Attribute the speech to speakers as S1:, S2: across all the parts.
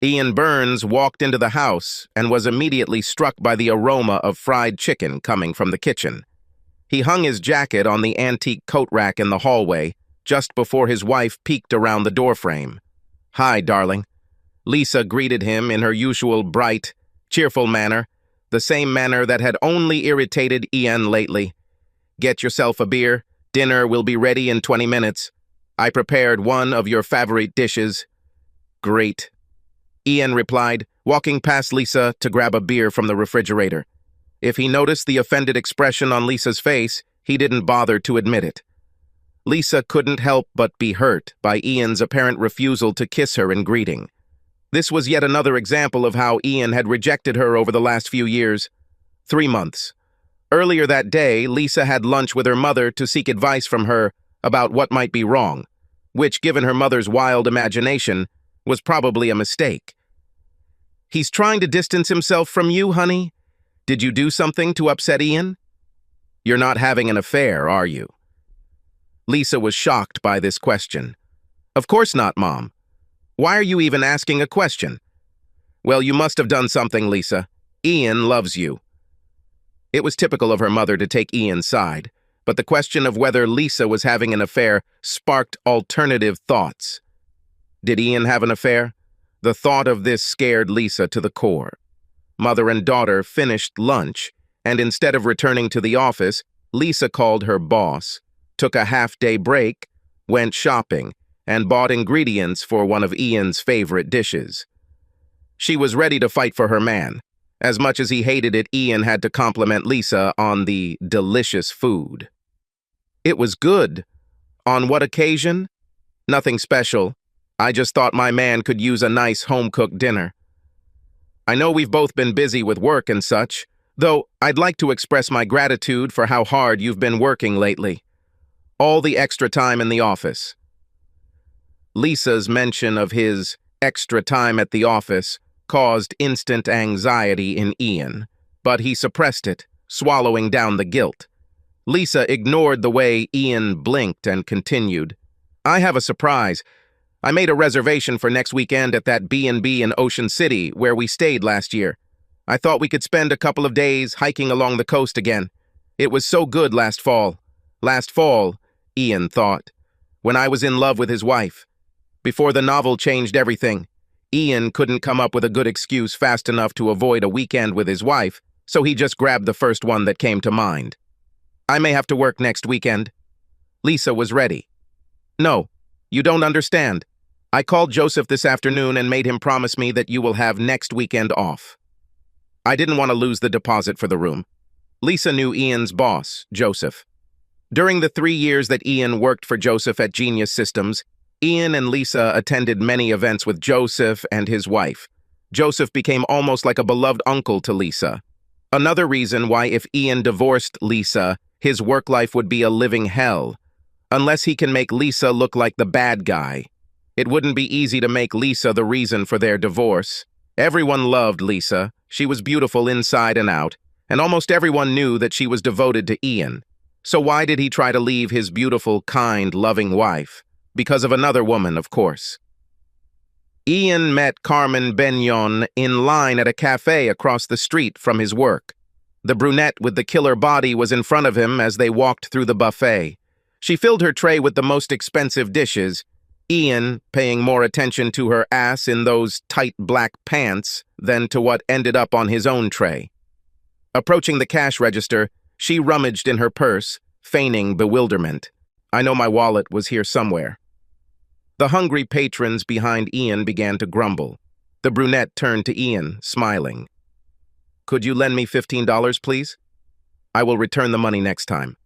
S1: Ian Burns walked into the house and was immediately struck by the aroma of fried chicken coming from the kitchen. He hung his jacket on the antique coat rack in the hallway just before his wife peeked around the doorframe. "Hi, darling." Lisa greeted him in her usual bright, cheerful manner, the same manner that had only irritated Ian lately. "Get yourself a beer. Dinner will be ready in 20 minutes. I prepared one of your favorite dishes." "Great," Ian replied, walking past Lisa to grab a beer from the refrigerator. If he noticed the offended expression on Lisa's face, he didn't bother to admit it. Lisa couldn't help but be hurt by Ian's apparent refusal to kiss her in greeting. This was yet another example of how Ian had rejected her over the last few years. 3 months. Earlier that day, Lisa had lunch with her mother to seek advice from her about what might be wrong, which, given her mother's wild imagination, was probably a mistake. "He's trying to distance himself from you, honey? Did you do something to upset Ian? You're not having an affair, are you?" Lisa was shocked by this question. "Of course not, Mom. Why are you even asking a question?" "Well, you must have done something, Lisa. Ian loves you." It was typical of her mother to take Ian's side, but the question of whether Lisa was having an affair sparked alternative thoughts. Did Ian have an affair? The thought of this scared Lisa to the core. Mother and daughter finished lunch, and instead of returning to the office, Lisa called her boss, took a half-day break, went shopping, and bought ingredients for one of Ian's favorite dishes. She was ready to fight for her man. As much as he hated it, Ian had to compliment Lisa on the delicious food. "It was good." "On what occasion?" "Nothing special. I just thought my man could use a nice home-cooked dinner." "I know we've both been busy with work and such, though I'd like to express my gratitude for how hard you've been working lately. All the extra time in the office." Lisa's mention of his extra time at the office caused instant anxiety in Ian, but he suppressed it, swallowing down the guilt. Lisa ignored the way Ian blinked and continued. "I have a surprise. I made a reservation for next weekend at that B&B in Ocean City where we stayed last year. I thought we could spend a couple of days hiking along the coast again. It was so good last fall." Last fall, Ian thought, when I was in love with his wife. Before the novel changed everything, Ian couldn't come up with a good excuse fast enough to avoid a weekend with his wife, so he just grabbed the first one that came to mind. "I may have to work next weekend." Lisa was ready. "No, you don't understand. I called Joseph this afternoon and made him promise me that you will have next weekend off." I didn't want to lose the deposit for the room. Lisa knew Ian's boss, Joseph. During the 3 years that Ian worked for Joseph at Genius Systems, Ian and Lisa attended many events with Joseph and his wife. Joseph became almost like a beloved uncle to Lisa. Another reason why if Ian divorced Lisa, his work life would be a living hell. Unless he can make Lisa look like the bad guy. It wouldn't be easy to make Lisa the reason for their divorce. Everyone loved Lisa. She was beautiful inside and out, and almost everyone knew that she was devoted to Ian. So why did he try to leave his beautiful, kind, loving wife? Because of another woman, of course. Ian met Carmen Benyon in line at a cafe across the street from his work. The brunette with the killer body was in front of him as they walked through the buffet. She filled her tray with the most expensive dishes, Ian paying more attention to her ass in those tight black pants than to what ended up on his own tray. Approaching the cash register, she rummaged in her purse, feigning bewilderment. "I know my wallet was here somewhere." The hungry patrons behind Ian began to grumble. The brunette turned to Ian, smiling. "Could you lend me $15, please? I will return the money next time."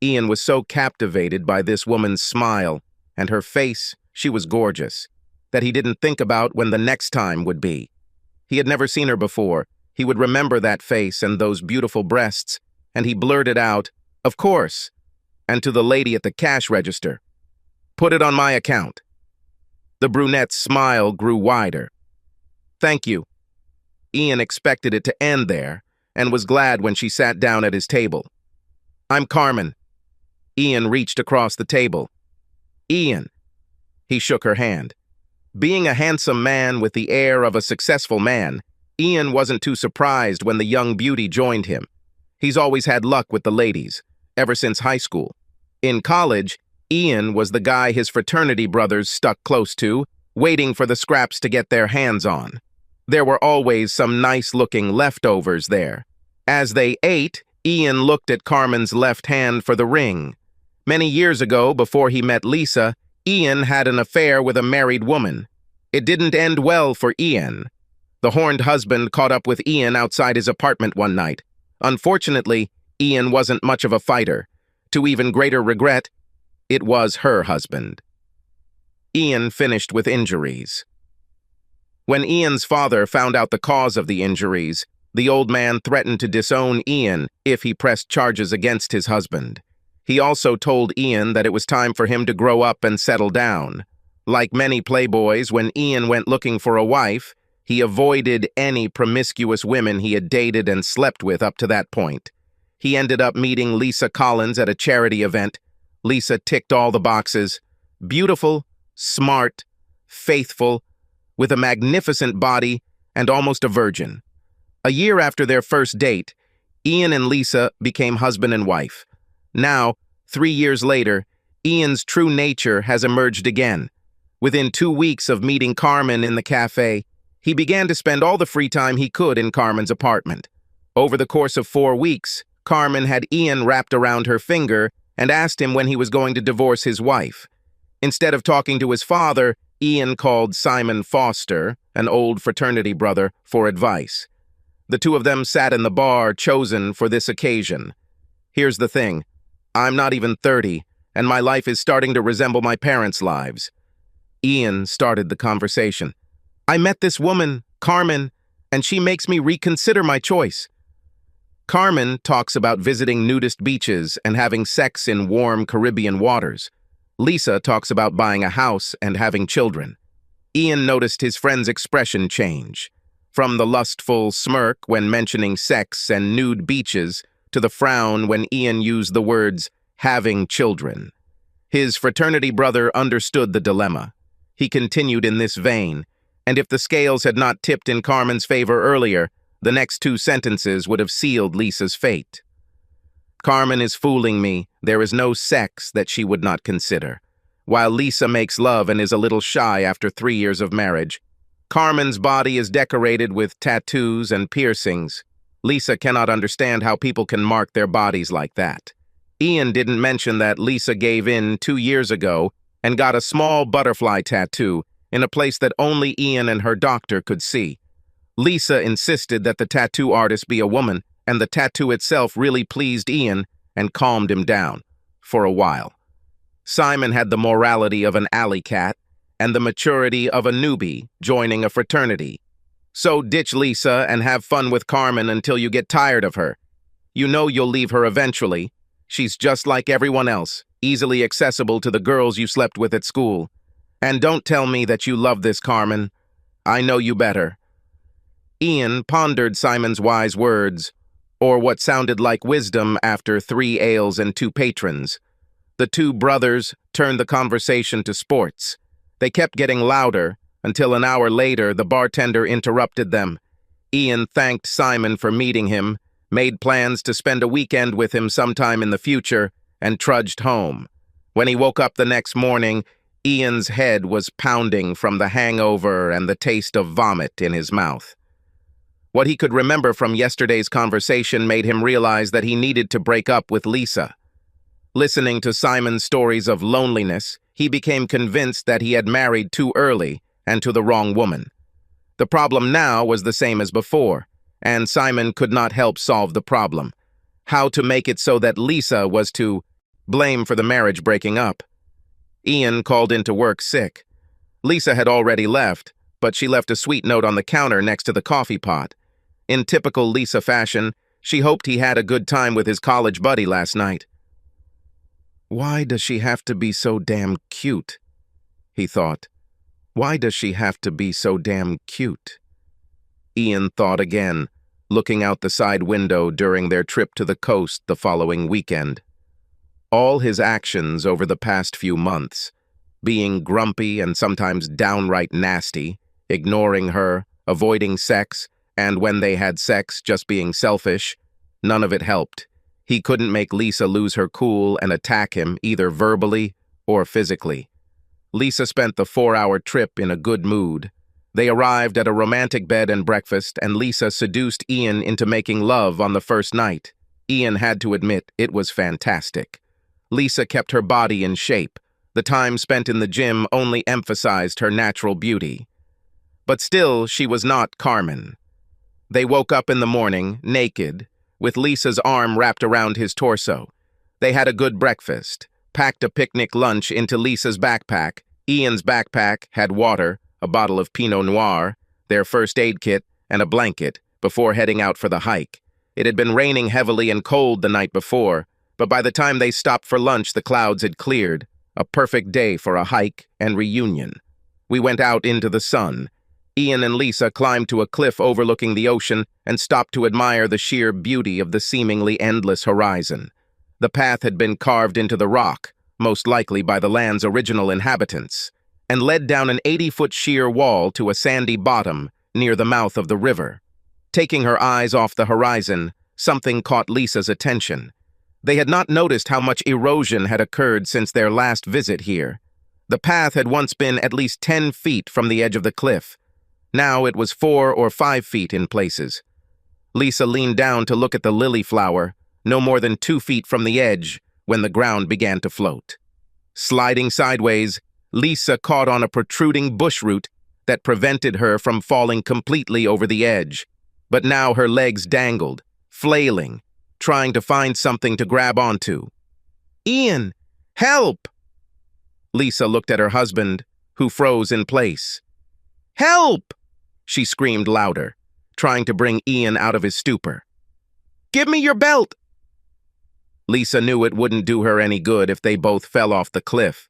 S1: Ian was so captivated by this woman's smile, and her face, she was gorgeous, that he didn't think about when the next time would be. He had never seen her before. He would remember that face and those beautiful breasts, and he blurted out, "Of course," and to the lady at the cash register, "Put it on my account." The brunette's smile grew wider. "Thank you." Ian expected it to end there, and was glad when she sat down at his table. "I'm Carmen." Ian reached across the table. "Ian." He shook her hand. Being a handsome man with the air of a successful man, Ian wasn't too surprised when the young beauty joined him. He's always had luck with the ladies, ever since high school. In college, Ian was the guy his fraternity brothers stuck close to, waiting for the scraps to get their hands on. There were always some nice-looking leftovers there. As they ate, Ian looked at Carmen's left hand for the ring. Many years ago, before he met Lisa, Ian had an affair with a married woman. It didn't end well for Ian. The horned husband caught up with Ian outside his apartment one night. Unfortunately, Ian wasn't much of a fighter. To even greater regret, it was her husband. Ian finished with injuries. When Ian's father found out the cause of the injuries, the old man threatened to disown Ian if he pressed charges against his husband. He also told Ian that it was time for him to grow up and settle down. Like many playboys, when Ian went looking for a wife, he avoided any promiscuous women he had dated and slept with up to that point. He ended up meeting Lisa Collins at a charity event. Lisa ticked all the boxes. Beautiful, smart, faithful, with a magnificent body and almost a virgin. A year after their first date, Ian and Lisa became husband and wife. Now, 3 years later, Ian's true nature has emerged again. Within 2 weeks of meeting Carmen in the cafe, he began to spend all the free time he could in Carmen's apartment. Over the course of 4 weeks, Carmen had Ian wrapped around her finger and asked him when he was going to divorce his wife. Instead of talking to his father, Ian called Simon Foster, an old fraternity brother, for advice. The two of them sat in the bar chosen for this occasion. Here's the thing. I'm not even 30, and my life is starting to resemble my parents' lives. Ian started the conversation. I met this woman, Carmen, and she makes me reconsider my choice. Carmen talks about visiting nudist beaches and having sex in warm Caribbean waters. Lisa talks about buying a house and having children. Ian noticed his friend's expression change, from the lustful smirk when mentioning sex and nude beaches to the frown when Ian used the words, having children. His fraternity brother understood the dilemma. He continued in this vein, and if the scales had not tipped in Carmen's favor earlier, the next 2 sentences would have sealed Lisa's fate. Carmen is fooling me. There is no sex that she would not consider. While Lisa makes love and is a little shy after 3 years of marriage, Carmen's body is decorated with tattoos and piercings. Lisa cannot understand how people can mark their bodies like that. Ian didn't mention that Lisa gave in 2 years ago and got a small butterfly tattoo in a place that only Ian and her doctor could see. Lisa insisted that the tattoo artist be a woman, and the tattoo itself really pleased Ian and calmed him down, for a while. Simon had the morality of an alley cat and the maturity of a newbie joining a fraternity. So ditch Lisa and have fun with Carmen until you get tired of her. You know you'll leave her eventually. She's just like everyone else, easily accessible to the girls you slept with at school. And don't tell me that you love this, Carmen. I know you better. Ian pondered Simon's wise words, or what sounded like wisdom after 3 ales and 2 patrons. The 2 brothers turned the conversation to sports. They kept getting louder, until an hour later the bartender interrupted them. Ian thanked Simon for meeting him, made plans to spend a weekend with him sometime in the future, and trudged home. When he woke up the next morning, Ian's head was pounding from the hangover and the taste of vomit in his mouth. What he could remember from yesterday's conversation made him realize that he needed to break up with Lisa. Listening to Simon's stories of loneliness, he became convinced that he had married too early and to the wrong woman. The problem now was the same as before, and Simon could not help solve the problem. How to make it so that Lisa was to blame for the marriage breaking up. Ian called into work sick. Lisa had already left, but she left a sweet note on the counter next to the coffee pot. In typical Lisa fashion, she hoped he had a good time with his college buddy last night. Why does she have to be so damn cute? He thought. Why does she have to be so damn cute? Ian thought again, looking out the side window during their trip to the coast the following weekend. All his actions over the past few months, being grumpy and sometimes downright nasty, ignoring her, avoiding sex, and when they had sex, just being selfish. None of it helped. He couldn't make Lisa lose her cool and attack him, either verbally or physically. Lisa spent the 4-hour trip in a good mood. They arrived at a romantic bed and breakfast, and Lisa seduced Ian into making love on the first night. Ian had to admit it was fantastic. Lisa kept her body in shape. The time spent in the gym only emphasized her natural beauty. But still, she was not Carmen. They woke up in the morning, naked, with Lisa's arm wrapped around his torso. They had a good breakfast, packed a picnic lunch into Lisa's backpack. Ian's backpack had water, a bottle of Pinot Noir, their first aid kit, and a blanket before heading out for the hike. It had been raining heavily and cold the night before, but by the time they stopped for lunch, the clouds had cleared. A perfect day for a hike and reunion. We went out into the sun. Ian and Lisa climbed to a cliff overlooking the ocean and stopped to admire the sheer beauty of the seemingly endless horizon. The path had been carved into the rock, most likely by the land's original inhabitants, and led down an 80-foot sheer wall to a sandy bottom near the mouth of the river. Taking her eyes off the horizon, something caught Lisa's attention. They had not noticed how much erosion had occurred since their last visit here. The path had once been at least 10 feet from the edge of the cliff. Now it was 4 or 5 feet in places. Lisa leaned down to look at the lily flower, no more than 2 feet from the edge, when the ground began to float. Sliding sideways, Lisa caught on a protruding bush root that prevented her from falling completely over the edge. But now her legs dangled, flailing, trying to find something to grab onto. "Ian, help!" Lisa looked at her husband, who froze in place. "Help!" she screamed louder, trying to bring Ian out of his stupor. "Give me your belt!" Lisa knew it wouldn't do her any good if they both fell off the cliff.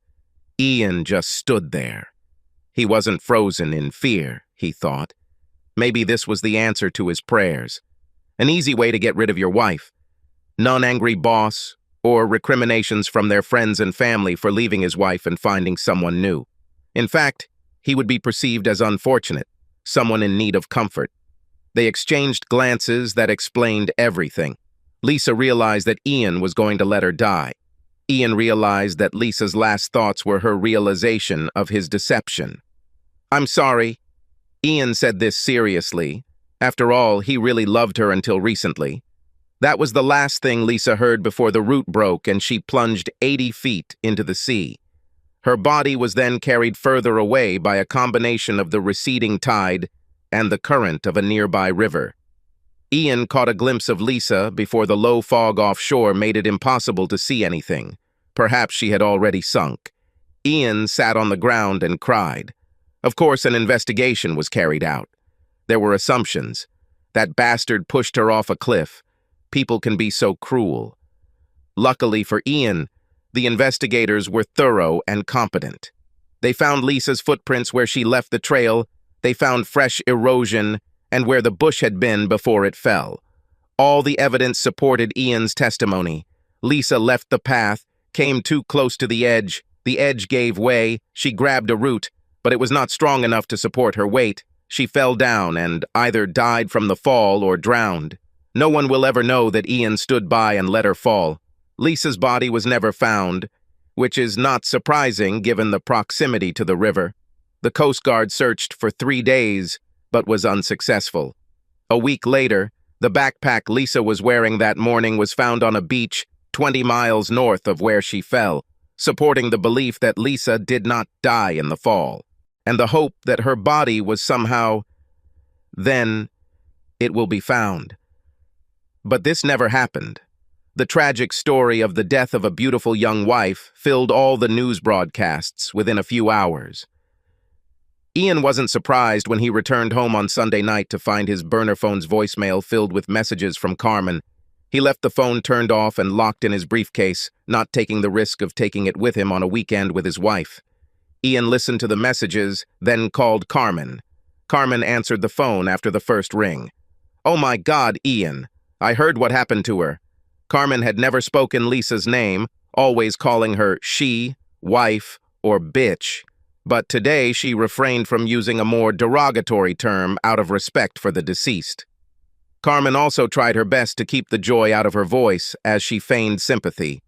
S1: Ian just stood there. He wasn't frozen in fear, he thought. Maybe this was the answer to his prayers. An easy way to get rid of your wife. None angry boss, or recriminations from their friends and family for leaving his wife and finding someone new. In fact, he would be perceived as unfortunate, someone in need of comfort. They exchanged glances that explained everything. Lisa realized that Ian was going to let her die. Ian realized that Lisa's last thoughts were her realization of his deception. "I'm sorry." Ian said this seriously. After all, he really loved her until recently. That was the last thing Lisa heard before the root broke and she plunged 80 feet into the sea. Her body was then carried further away by a combination of the receding tide and the current of a nearby river. Ian caught a glimpse of Lisa before the low fog offshore made it impossible to see anything. Perhaps she had already sunk. Ian sat on the ground and cried. Of course, an investigation was carried out. There were assumptions. That bastard pushed her off a cliff. People can be so cruel. Luckily for Ian, the investigators were thorough and competent. They found Lisa's footprints where she left the trail, they found fresh erosion, and where the bush had been before it fell. All the evidence supported Ian's testimony. Lisa left the path, came too close to the edge gave way, she grabbed a root, but it was not strong enough to support her weight. She fell down and either died from the fall or drowned. No one will ever know that Ian stood by and let her fall. Lisa's body was never found, which is not surprising given the proximity to the river. The Coast Guard searched for 3 days, but was unsuccessful. A week later, the backpack Lisa was wearing that morning was found on a beach 20 miles north of where she fell, supporting the belief that Lisa did not die in the fall, and the hope that her body was somehow, then, it will be found. But this never happened. The tragic story of the death of a beautiful young wife filled all the news broadcasts within a few hours. Ian wasn't surprised when he returned home on Sunday night to find his burner phone's voicemail filled with messages from Carmen. He left the phone turned off and locked in his briefcase, not taking the risk of taking it with him on a weekend with his wife. Ian listened to the messages, then called Carmen. Carmen answered the phone after the first ring. "Oh my God, Ian. I heard what happened to her." Carmen had never spoken Lisa's name, always calling her she, wife, or bitch, but today she refrained from using a more derogatory term out of respect for the deceased. Carmen also tried her best to keep the joy out of her voice as she feigned sympathy.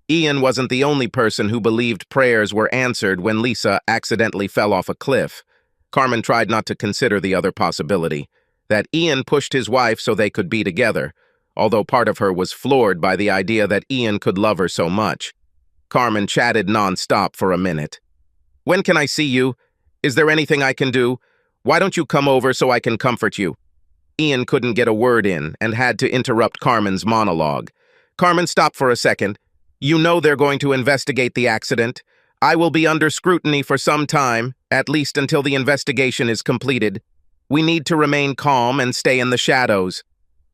S1: Ian wasn't the only person who believed prayers were answered when Lisa accidentally fell off a cliff. Carmen tried not to consider the other possibility, that Ian pushed his wife so they could be together, although part of her was floored by the idea that Ian could love her so much. Carmen chatted nonstop for a minute. "When can I see you? Is there anything I can do? Why don't you come over so I can comfort you?" Ian couldn't get a word in and had to interrupt Carmen's monologue. "Carmen, stop for a second. You know they're going to investigate the accident. I will be under scrutiny for some time, at least until the investigation is completed. We need to remain calm and stay in the shadows.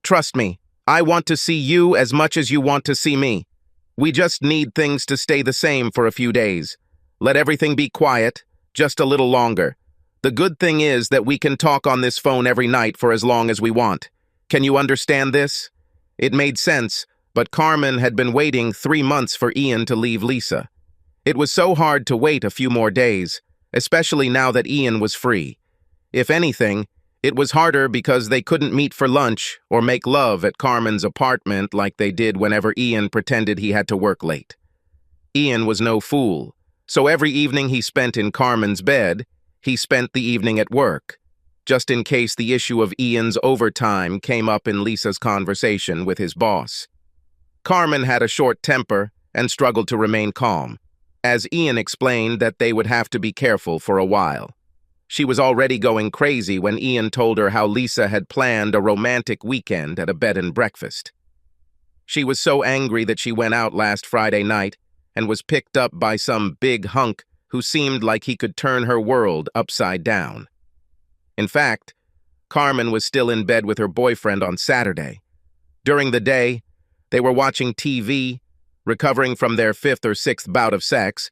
S1: Trust me, I want to see you as much as you want to see me. We just need things to stay the same for a few days. Let everything be quiet, just a little longer. The good thing is that we can talk on this phone every night for as long as we want. Can you understand this?" It made sense, but Carmen had been waiting 3 months for Ian to leave Lisa. It was so hard to wait a few more days, especially now that Ian was free. If anything, it was harder because they couldn't meet for lunch or make love at Carmen's apartment like they did whenever Ian pretended he had to work late. Ian was no fool, so every evening he spent in Carmen's bed, he spent the evening at work, just in case the issue of Ian's overtime came up in Lisa's conversation with his boss. Carmen had a short temper and struggled to remain calm, as Ian explained that they would have to be careful for a while. She was already going crazy when Ian told her how Lisa had planned a romantic weekend at a bed and breakfast. She was so angry that she went out last Friday night and was picked up by some big hunk who seemed like he could turn her world upside down. In fact, Carmen was still in bed with her boyfriend on Saturday. During the day, they were watching TV, recovering from their 5th or 6th bout of sex,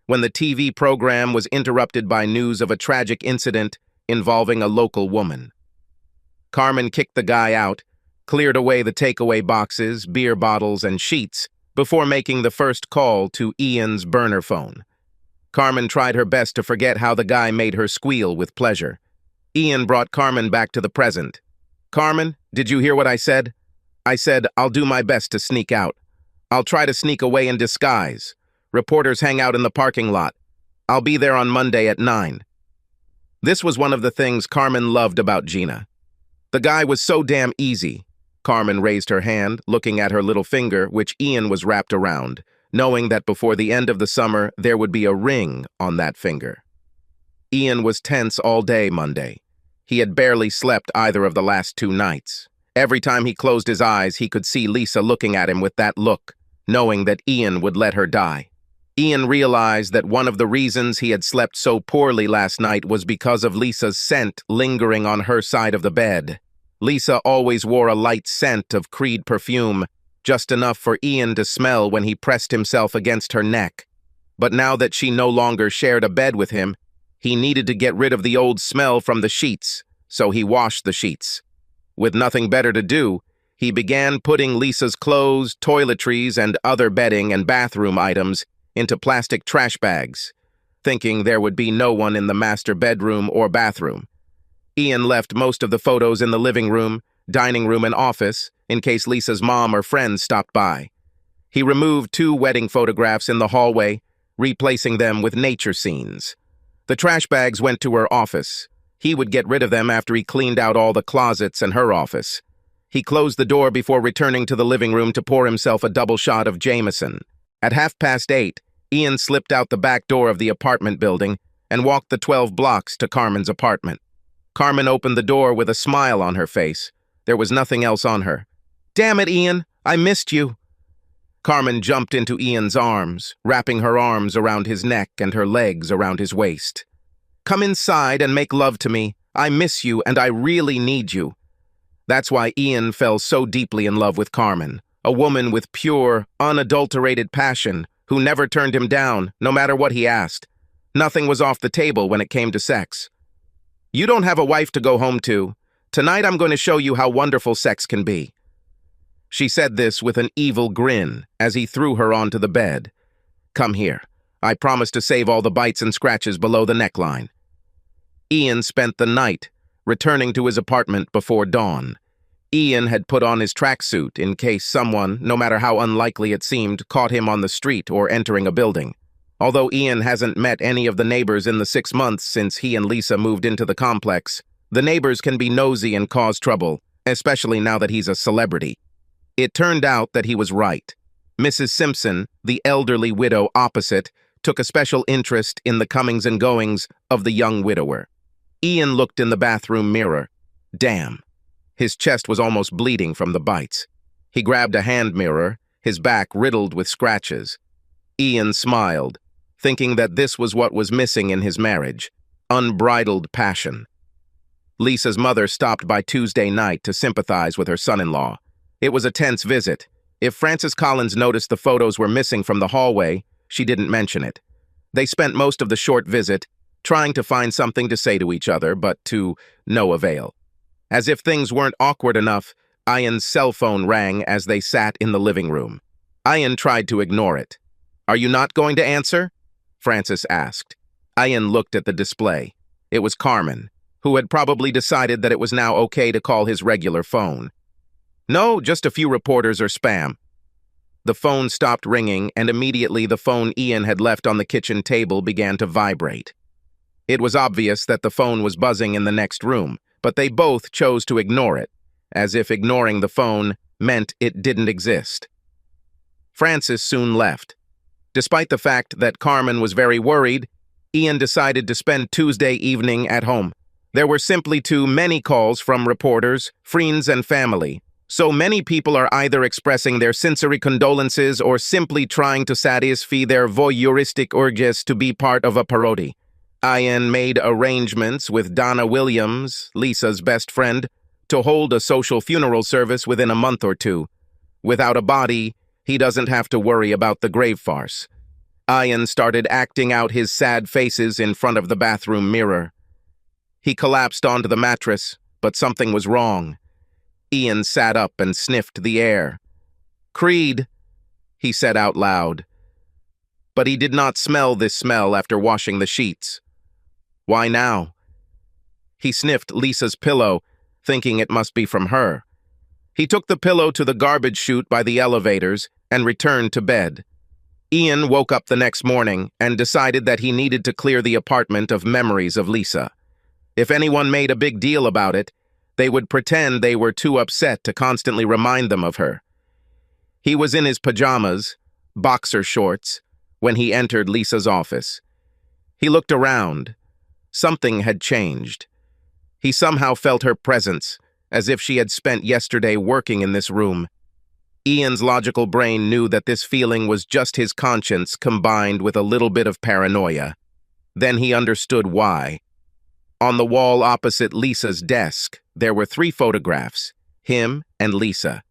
S1: when the TV program was interrupted by news of a tragic incident involving a local woman. Carmen kicked the guy out, cleared away the takeaway boxes, beer bottles, and sheets before making the first call to Ian's burner phone. Carmen tried her best to forget how the guy made her squeal with pleasure. Ian brought Carmen back to the present. "Carmen, did you hear what I said? I said, I'll do my best to sneak out. I'll try to sneak away in disguise. Reporters hang out in the parking lot. I'll be there on Monday at 9. This was one of the things Carmen loved about Gina. The guy was so damn easy. Carmen raised her hand, looking at her little finger, which Ian was wrapped around, knowing that before the end of the summer there would be a ring on that finger. Ian was tense all day Monday. He had barely slept either of the last 2 nights. Every time he closed his eyes, he could see Lisa looking at him with that look, knowing that Ian would let her die. Ian realized that one of the reasons he had slept so poorly last night was because of Lisa's scent lingering on her side of the bed. Lisa always wore a light scent of Creed perfume, just enough for Ian to smell when he pressed himself against her neck. But now that she no longer shared a bed with him, he needed to get rid of the old smell from the sheets, so he washed the sheets. With nothing better to do, he began putting Lisa's clothes, toiletries, and other bedding and bathroom items into plastic trash bags, thinking there would be no one in the master bedroom or bathroom. Ian left most of the photos in the living room, dining room, and office in case Lisa's mom or friends stopped by. He removed 2 wedding photographs in the hallway, replacing them with nature scenes. The trash bags went to her office. He would get rid of them after he cleaned out all the closets in her office. He closed the door before returning to the living room to pour himself a double shot of Jameson. At 8:30, Ian slipped out the back door of the apartment building and walked the 12 blocks to Carmen's apartment. Carmen opened the door with a smile on her face. There was nothing else on her. "Damn it, Ian, I missed you." Carmen jumped into Ian's arms, wrapping her arms around his neck and her legs around his waist. "Come inside and make love to me. I miss you and I really need you." That's why Ian fell so deeply in love with Carmen, a woman with pure, unadulterated passion who never turned him down, no matter what he asked. Nothing was off the table when it came to sex. "You don't have a wife to go home to. Tonight I'm going to show you how wonderful sex can be." She said this with an evil grin as he threw her onto the bed. "Come here. I promise to save all the bites and scratches below the neckline." Ian spent the night, returning to his apartment before dawn. Ian had put on his tracksuit in case someone, no matter how unlikely it seemed, caught him on the street or entering a building. Although Ian hasn't met any of the neighbors in the 6 months since he and Lisa moved into the complex, the neighbors can be nosy and cause trouble, especially now that he's a celebrity. It turned out that he was right. Mrs. Simpson, the elderly widow opposite, took a special interest in the comings and goings of the young widower. Ian looked in the bathroom mirror. Damn. His chest was almost bleeding from the bites. He grabbed a hand mirror, his back riddled with scratches. Ian smiled, thinking that this was what was missing in his marriage: unbridled passion. Lisa's mother stopped by Tuesday night to sympathize with her son-in-law. It was a tense visit. If Frances Collins noticed the photos were missing from the hallway, she didn't mention it. They spent most of the short visit trying to find something to say to each other, but to no avail. As if things weren't awkward enough, Ian's cell phone rang as they sat in the living room. Ian tried to ignore it. "Are you not going to answer?" Frances asked. Ian looked at the display. It was Carmen, who had probably decided that it was now okay to call his regular phone. "No, just a few reporters or spam." The phone stopped ringing, and immediately the phone Ian had left on the kitchen table began to vibrate. It was obvious that the phone was buzzing in the next room, but they both chose to ignore it, as if ignoring the phone meant it didn't exist. Frances soon left. Despite the fact that Carmen was very worried, Ian decided to spend Tuesday evening at home. There were simply too many calls from reporters, friends, and family. So many people are either expressing their sincere condolences or simply trying to satisfy their voyeuristic urges to be part of a parody. Ian made arrangements with Donna Williams, Lisa's best friend, to hold a social funeral service within a month or two. Without a body, he doesn't have to worry about the grave farce. Ian started acting out his sad faces in front of the bathroom mirror. He collapsed onto the mattress, but something was wrong. Ian sat up and sniffed the air. "Creed," he said out loud. But he did not smell this smell after washing the sheets. Why now? He sniffed Lisa's pillow, thinking it must be from her. He took the pillow to the garbage chute by the elevators and returned to bed. Ian woke up the next morning and decided that he needed to clear the apartment of memories of Lisa. If anyone made a big deal about it, they would pretend they were too upset to constantly remind them of her. He was in his pajamas, boxer shorts, when he entered Lisa's office. He looked around. Something had changed. He somehow felt her presence, as if she had spent yesterday working in this room. Ian's logical brain knew that this feeling was just his conscience combined with a little bit of paranoia. Then he understood why. On the wall opposite Lisa's desk, there were 3 photographs, him and Lisa.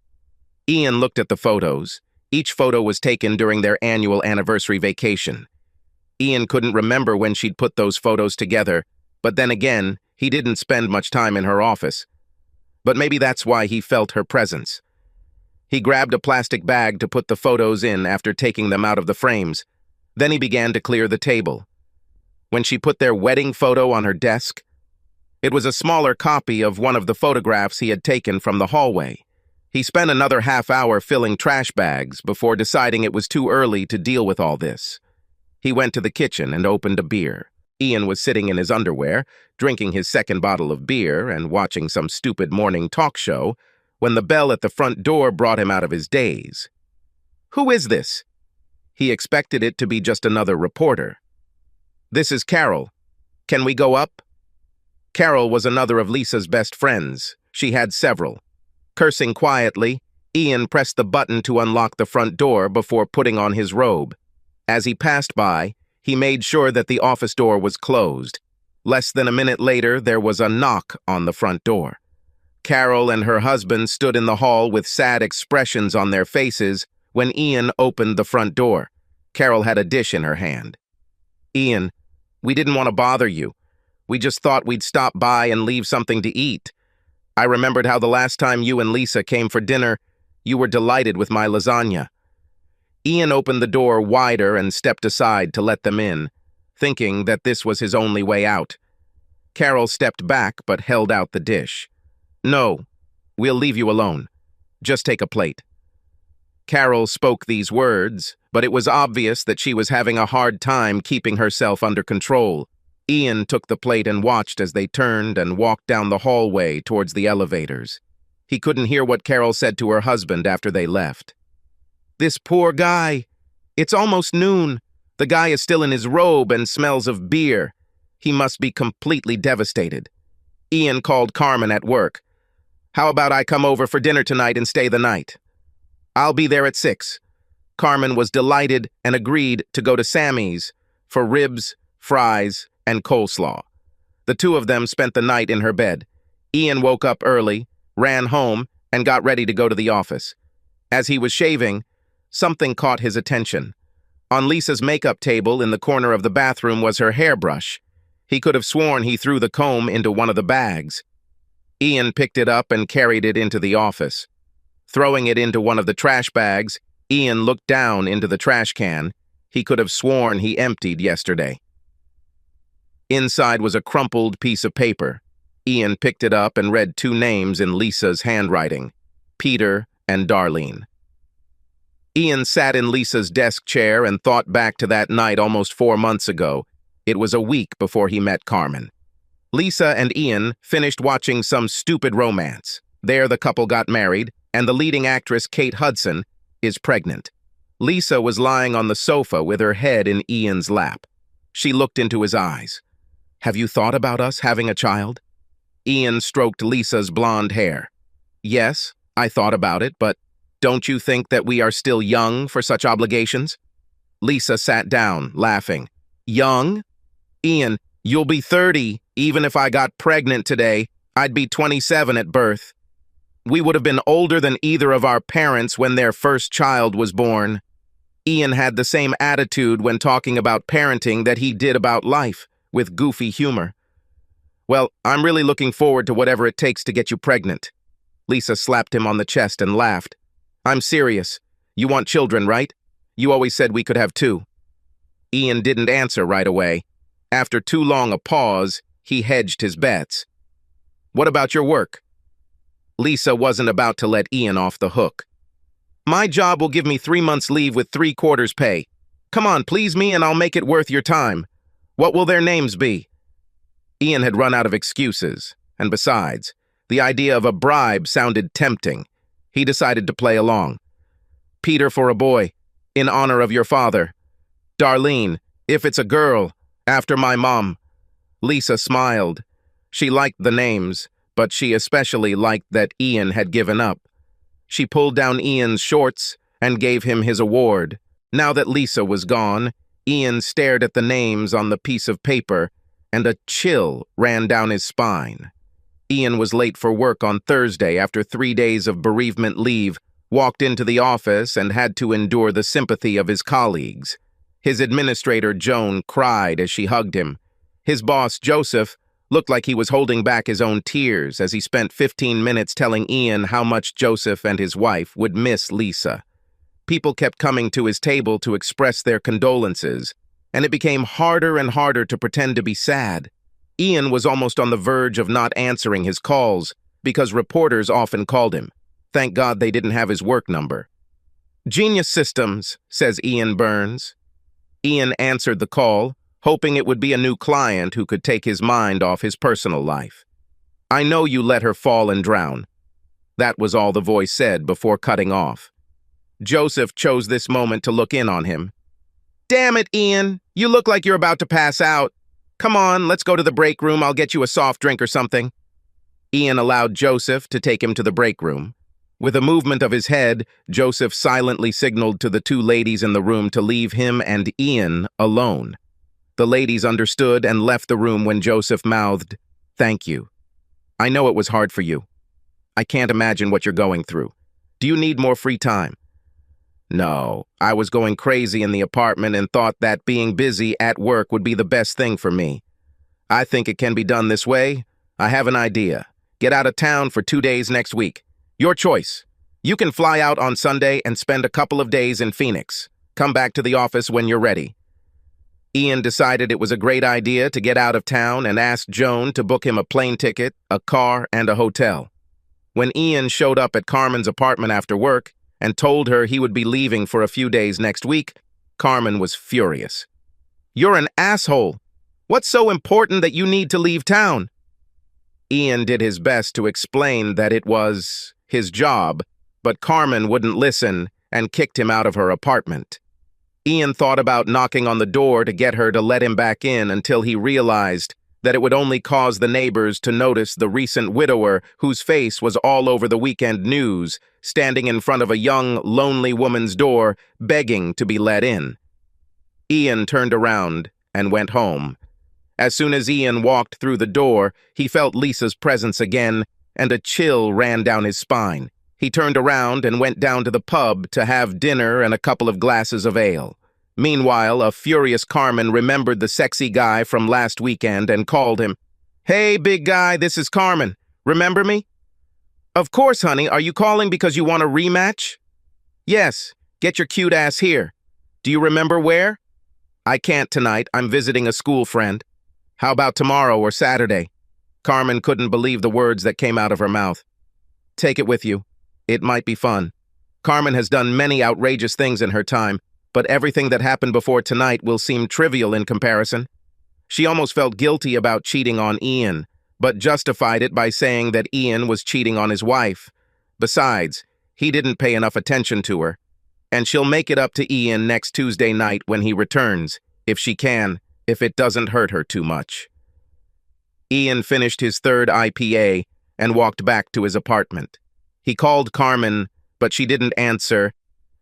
S1: Ian looked at the photos. Each photo was taken during their annual anniversary vacation. Ian couldn't remember when she'd put those photos together, but then again, he didn't spend much time in her office. But maybe that's why he felt her presence. He grabbed a plastic bag to put the photos in after taking them out of the frames. Then he began to clear the table. When she put their wedding photo on her desk, it was a smaller copy of one of the photographs he had taken from the hallway. He spent another half hour filling trash bags before deciding it was too early to deal with all this. He went to the kitchen and opened a beer. Ian was sitting in his underwear, drinking his second bottle of beer and watching some stupid morning talk show, when the bell at the front door brought him out of his daze. "Who is this?" He expected it to be just another reporter. "This is Carol. Can we go up?" Carol was another of Lisa's best friends. She had several. Cursing quietly, Ian pressed the button to unlock the front door before putting on his robe. As he passed by, he made sure that the office door was closed. Less than a minute later, there was a knock on the front door. Carol and her husband stood in the hall with sad expressions on their faces when Ian opened the front door. Carol had a dish in her hand. "Ian, we didn't want to bother you. We just thought we'd stop by and leave something to eat. I remembered how the last time you and Lisa came for dinner, you were delighted with my lasagna." Ian opened the door wider and stepped aside to let them in, thinking that this was his only way out. Carol stepped back but held out the dish. "No, we'll leave you alone. Just take a plate." Carol spoke these words, but it was obvious that she was having a hard time keeping herself under control. Ian took the plate and watched as they turned and walked down the hallway towards the elevators. He couldn't hear what Carol said to her husband after they left. "This poor guy. It's almost noon. The guy is still in his robe and smells of beer. He must be completely devastated." Ian called Carmen at work. "How about I come over for dinner tonight and stay the night? I'll be there at 6. Carmen was delighted and agreed to go to Sammy's for ribs, fries, and coleslaw. The two of them spent the night in her bed. Ian woke up early, ran home, and got ready to go to the office. As he was shaving, something caught his attention. On Lisa's makeup table in the corner of the bathroom was her hairbrush. He could have sworn he threw the comb into one of the bags. Ian picked it up and carried it into the office. Throwing it into one of the trash bags, Ian looked down into the trash can. He could have sworn he emptied yesterday. Inside was a crumpled piece of paper. Ian picked it up and read 2 names in Lisa's handwriting: Peter and Darlene. Ian sat in Lisa's desk chair and thought back to that night almost 4 months ago. It was a week before he met Carmen. Lisa and Ian finished watching some stupid romance. There the couple got married, and the leading actress, Kate Hudson, is pregnant. Lisa was lying on the sofa with her head in Ian's lap. She looked into his eyes. "Have you thought about us having a child?" Ian stroked Lisa's blonde hair. "Yes, I thought about it, but don't you think that we are still young for such obligations?" Lisa sat down, laughing. "Young? Ian, you'll be 30. Even if I got pregnant today, I'd be 27 at birth. We would have been older than either of our parents when their first child was born." Ian had the same attitude when talking about parenting that he did about life, with goofy humor. "Well, I'm really looking forward to whatever it takes to get you pregnant." Lisa slapped him on the chest and laughed. "I'm serious. You want children, right? You always said we could have 2. Ian didn't answer right away. After too long a pause, he hedged his bets. "What about your work?" Lisa wasn't about to let Ian off the hook. "My job will give me 3 months' leave with 3/4 pay. Come on, please me and I'll make it worth your time. What will their names be?" Ian had run out of excuses, and besides, the idea of a bribe sounded tempting. He decided to play along. "Peter for a boy, in honor of your father. Darlene, if it's a girl, after my mom." Lisa smiled. She liked the names, but she especially liked that Ian had given up. She pulled down Ian's shorts and gave him his award. Now that Lisa was gone, Ian stared at the names on the piece of paper, and a chill ran down his spine. Ian was late for work on Thursday after 3 days of bereavement leave, walked into the office and had to endure the sympathy of his colleagues. His administrator, Joan, cried as she hugged him. His boss, Joseph, looked like he was holding back his own tears as he spent 15 minutes telling Ian how much Joseph and his wife would miss Lisa. People kept coming to his table to express their condolences, and it became harder and harder to pretend to be sad. Ian was almost on the verge of not answering his calls because reporters often called him. Thank God they didn't have his work number. "Genius Systems," says Ian Burns. Ian answered the call, hoping it would be a new client who could take his mind off his personal life. "I know you let her fall and drown." That was all the voice said before cutting off. Joseph chose this moment to look in on him. "Damn it, Ian. You look like you're about to pass out. Come on, let's go to the break room. I'll get you a soft drink or something." Ian allowed Joseph to take him to the break room. With a movement of his head, Joseph silently signaled to the 2 ladies in the room to leave him and Ian alone. The ladies understood and left the room when Joseph mouthed, "Thank you. I know it was hard for you. I can't imagine what you're going through. Do you need more free time?" "No, I was going crazy in the apartment and thought that being busy at work would be the best thing for me. I think it can be done this way. I have an idea. Get out of town for 2 days next week. Your choice. You can fly out on Sunday and spend a couple of days in Phoenix. Come back to the office when you're ready." Ian decided it was a great idea to get out of town and asked Joan to book him a plane ticket, a car, and a hotel. When Ian showed up at Carmen's apartment after work and told her he would be leaving for a few days next week, Carmen was furious. "You're an asshole. What's so important that you need to leave town?" Ian did his best to explain that it was his job, but Carmen wouldn't listen and kicked him out of her apartment. Ian thought about knocking on the door to get her to let him back in until he realized that it would only cause the neighbors to notice the recent widower whose face was all over the weekend news, standing in front of a young, lonely woman's door, begging to be let in. Ian turned around and went home. As soon as Ian walked through the door, he felt Lisa's presence again, and a chill ran down his spine. He turned around and went down to the pub to have dinner and a couple of glasses of ale. Meanwhile, a furious Carmen remembered the sexy guy from last weekend and called him. "Hey, big guy, this is Carmen. Remember me?" "Of course, honey. Are you calling because you want a rematch?" "Yes. Get your cute ass here. Do you remember where?" "I can't tonight. I'm visiting a school friend." "How about tomorrow or Saturday?" Carmen couldn't believe the words that came out of her mouth. "Take it with you. It might be fun." Carmen has done many outrageous things in her time, but everything that happened before tonight will seem trivial in comparison. She almost felt guilty about cheating on Ian, but justified it by saying that Ian was cheating on his wife. Besides, he didn't pay enough attention to her. And she'll make it up to Ian next Tuesday night when he returns, if she can, if it doesn't hurt her too much. Ian finished his third IPA and walked back to his apartment. He called Carmen, but she didn't answer,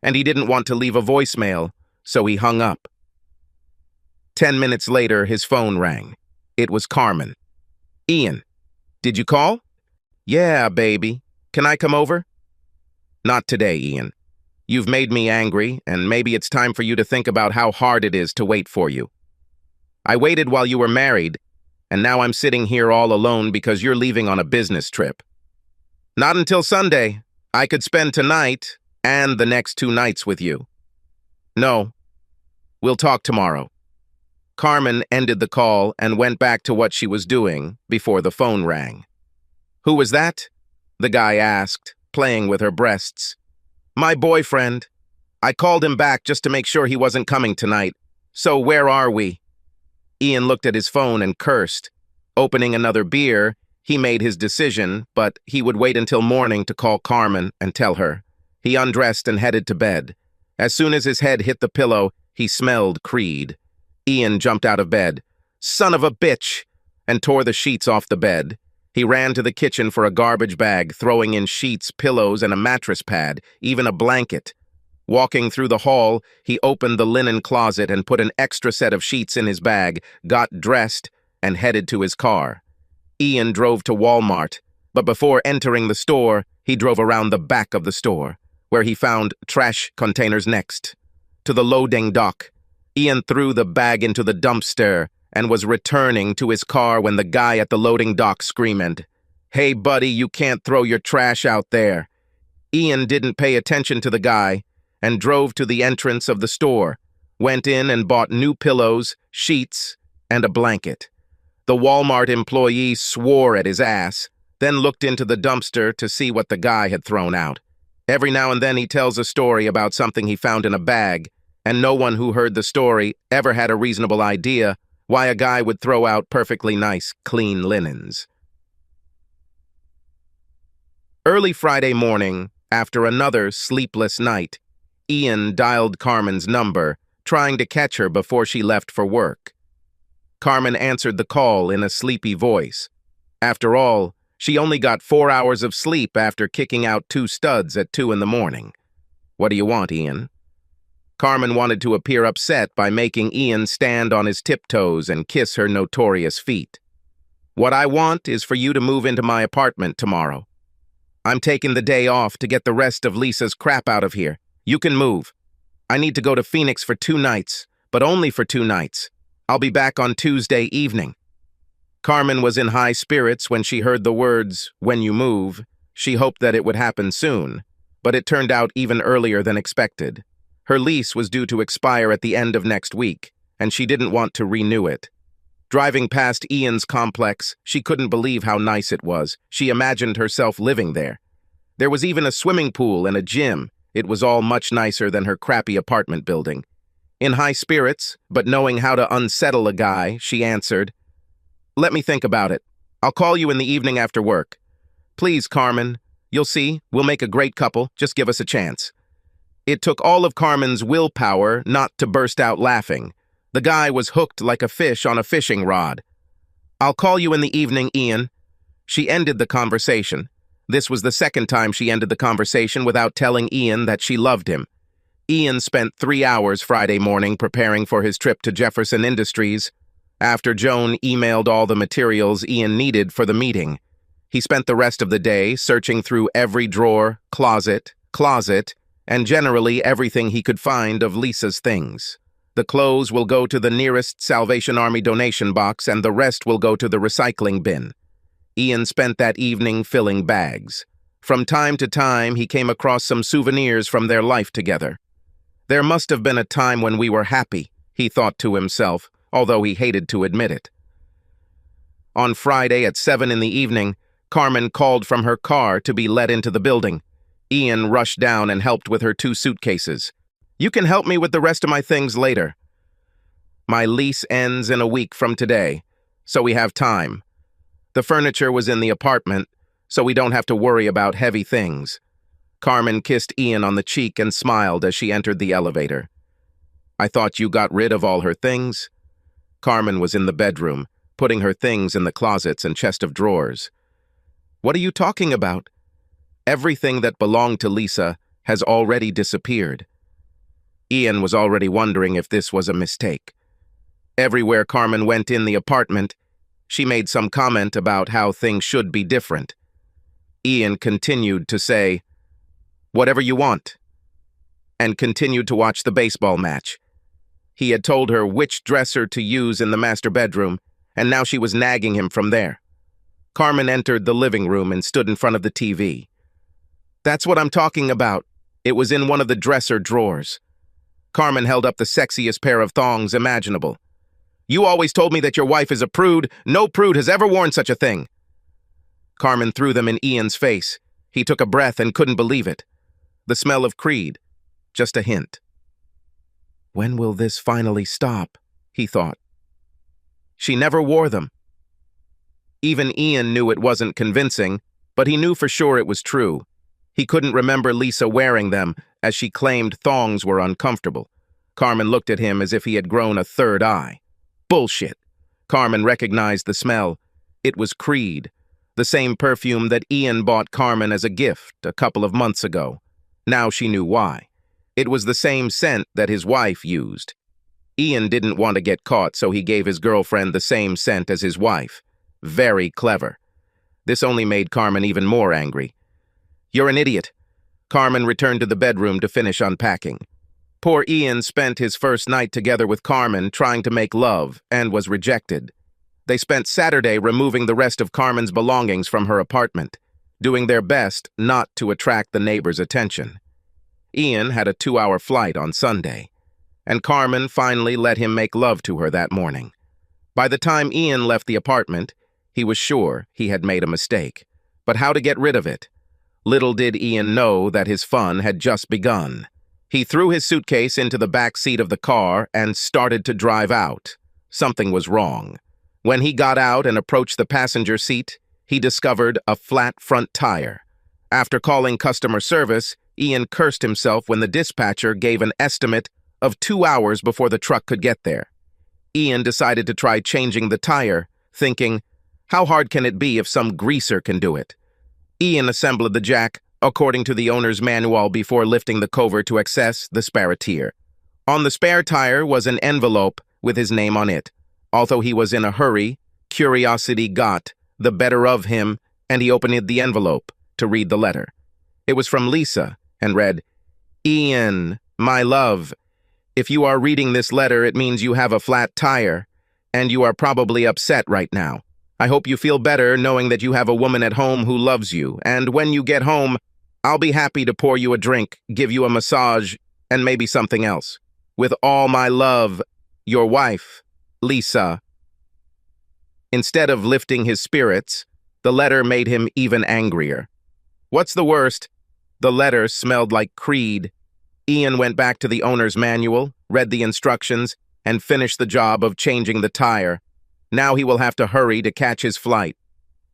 S1: and he didn't want to leave a voicemail, so he hung up. 10 minutes later, his phone rang. It was Carmen. "Ian, did you call?" "Yeah, baby. Can I come over?" "Not today, Ian. You've made me angry, and maybe it's time for you to think about how hard it is to wait for you. I waited while you were married, and now I'm sitting here all alone because you're leaving on a business trip." "Not until Sunday. I could spend tonight and the next 2 nights with you." "No. We'll talk tomorrow." Carmen ended the call and went back to what she was doing before the phone rang. "Who was that?" the guy asked, playing with her breasts. "My boyfriend. I called him back just to make sure he wasn't coming tonight. So where are we?" Ian looked at his phone and cursed. Opening another beer, he made his decision, but he would wait until morning to call Carmen and tell her. He undressed and headed to bed. As soon as his head hit the pillow, he smelled Creed. Ian jumped out of bed. "Son of a bitch!" and tore the sheets off the bed. He ran to the kitchen for a garbage bag, throwing in sheets, pillows, and a mattress pad, even a blanket. Walking through the hall, he opened the linen closet and put an extra set of sheets in his bag, got dressed, and headed to his car. Ian drove to Walmart, but before entering the store, he drove around the back of the store, where he found trash containers next. To the loading dock, Ian threw the bag into the dumpster and was returning to his car when the guy at the loading dock screamed, "Hey, buddy, you can't throw your trash out there." Ian didn't pay attention to the guy and drove to the entrance of the store, went in and bought new pillows, sheets, and a blanket. The Walmart employee swore at his ass, then looked into the dumpster to see what the guy had thrown out. Every now and then he tells a story about something he found in a bag, and no one who heard the story ever had a reasonable idea why a guy would throw out perfectly nice, clean linens. Early Friday morning, after another sleepless night, Ian dialed Carmen's number, trying to catch her before she left for work. Carmen answered the call in a sleepy voice. After all, she only got 4 hours of sleep after kicking out 2 studs at 2 in the morning. "What do you want, Ian?" Carmen wanted to appear upset by making Ian stand on his tiptoes and kiss her notorious feet. "What I want is for you to move into my apartment tomorrow. I'm taking the day off to get the rest of Lisa's crap out of here. You can move. I need to go to Phoenix for 2 nights, but only for 2 nights. I'll be back on Tuesday evening." Carmen was in high spirits when she heard the words, "when you move." She hoped that it would happen soon, but it turned out even earlier than expected. Her lease was due to expire at the end of next week, and she didn't want to renew it. Driving past Ian's complex, she couldn't believe how nice it was. She imagined herself living there. There was even a swimming pool and a gym. It was all much nicer than her crappy apartment building. In high spirits, but knowing how to unsettle a guy, she answered, "Let me think about it. I'll call you in the evening after work. Please, Carmen. You'll see, we'll make a great couple. Just give us a chance." It took all of Carmen's willpower not to burst out laughing. The guy was hooked like a fish on a fishing rod. "I'll call you in the evening, Ian." She ended the conversation. This was the second time she ended the conversation without telling Ian that she loved him. Ian spent 3 hours Friday morning preparing for his trip to Jefferson Industries. After Joan emailed all the materials Ian needed for the meeting, he spent the rest of the day searching through every drawer, closet, and generally everything he could find of Lisa's things. The clothes will go to the nearest Salvation Army donation box and the rest will go to the recycling bin. Ian spent that evening filling bags. From time to time, he came across some souvenirs from their life together. There must have been a time when we were happy, he thought to himself, although he hated to admit it. On Friday at 7 in the evening, Carmen called from her car to be let into the building. Ian rushed down and helped with her 2 suitcases. "You can help me with the rest of my things later. My lease ends in a week from today, so we have time. The furniture was in the apartment, so we don't have to worry about heavy things." Carmen kissed Ian on the cheek and smiled as she entered the elevator. "I thought you got rid of all her things?" Carmen was in the bedroom, putting her things in the closets and chest of drawers. "What are you talking about? Everything that belonged to Lisa has already disappeared." Ian was already wondering if this was a mistake. Everywhere Carmen went in the apartment, she made some comment about how things should be different. Ian continued to say, "Whatever you want," and continued to watch the baseball match. He had told her which dresser to use in the master bedroom, and now she was nagging him from there. Carmen entered the living room and stood in front of the TV. "That's what I'm talking about. It was in one of the dresser drawers." Carmen held up the sexiest pair of thongs imaginable. "You always told me that your wife is a prude. No prude has ever worn such a thing." Carmen threw them in Ian's face. He took a breath and couldn't believe it. The smell of Creed. Just a hint. When will this finally stop? He thought. She never wore them. Even Ian knew it wasn't convincing, but he knew for sure it was true. He couldn't remember Lisa wearing them, as she claimed thongs were uncomfortable. Carmen looked at him as if he had grown a third eye. Bullshit. Carmen recognized the smell. It was Creed, the same perfume that Ian bought Carmen as a gift a couple of months ago. Now she knew why. It was the same scent that his wife used. Ian didn't want to get caught, so he gave his girlfriend the same scent as his wife. Very clever. This only made Carmen even more angry. "You're an idiot." Carmen returned to the bedroom to finish unpacking. Poor Ian spent his first night together with Carmen trying to make love and was rejected. They spent Saturday removing the rest of Carmen's belongings from her apartment, doing their best not to attract the neighbors' attention. Ian had a 2-hour flight on Sunday, and Carmen finally let him make love to her that morning. By the time Ian left the apartment, he was sure he had made a mistake. But how to get rid of it? Little did Ian know that his fun had just begun. He threw his suitcase into the back seat of the car and started to drive out. Something was wrong. When he got out and approached the passenger seat, he discovered a flat front tire. After calling customer service, Ian cursed himself when the dispatcher gave an estimate of 2 hours before the truck could get there. Ian decided to try changing the tire, thinking, how hard can it be if some greaser can do it? Ian assembled the jack according to the owner's manual before lifting the cover to access the spare tire. On the spare tire was an envelope with his name on it. Although he was in a hurry, curiosity got the better of him, and he opened the envelope to read the letter. It was from Lisa and read, "Ian, my love, if you are reading this letter, it means you have a flat tire, and you are probably upset right now. I hope you feel better knowing that you have a woman at home who loves you, and when you get home, I'll be happy to pour you a drink, give you a massage, and maybe something else. With all my love, your wife, Lisa. Instead of lifting his spirits, the letter made him even angrier. What's the worst? The letter smelled like Creed. Ian went back to the owner's manual, read the instructions, and finished the job of changing the tire. Now he will have to hurry to catch his flight.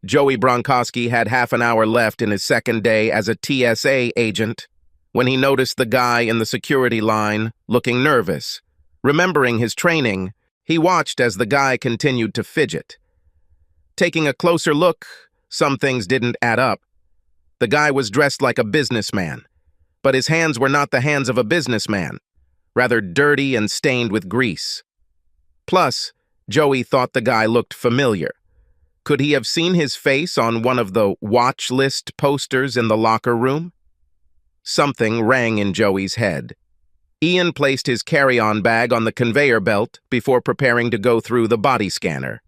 S1: Joey Bronkowski had half an hour left in his second day as a TSA agent when he noticed the guy in the security line looking nervous. Remembering his training, he watched as the guy continued to fidget. Taking a closer look, some things didn't add up. The guy was dressed like a businessman, but his hands were not the hands of a businessman, rather dirty and stained with grease. Plus, Joey thought the guy looked familiar. Could he have seen his face on one of the watch list posters in the locker room? Something rang in Joey's head. Ian placed his carry-on bag on the conveyor belt before preparing to go through the body scanner.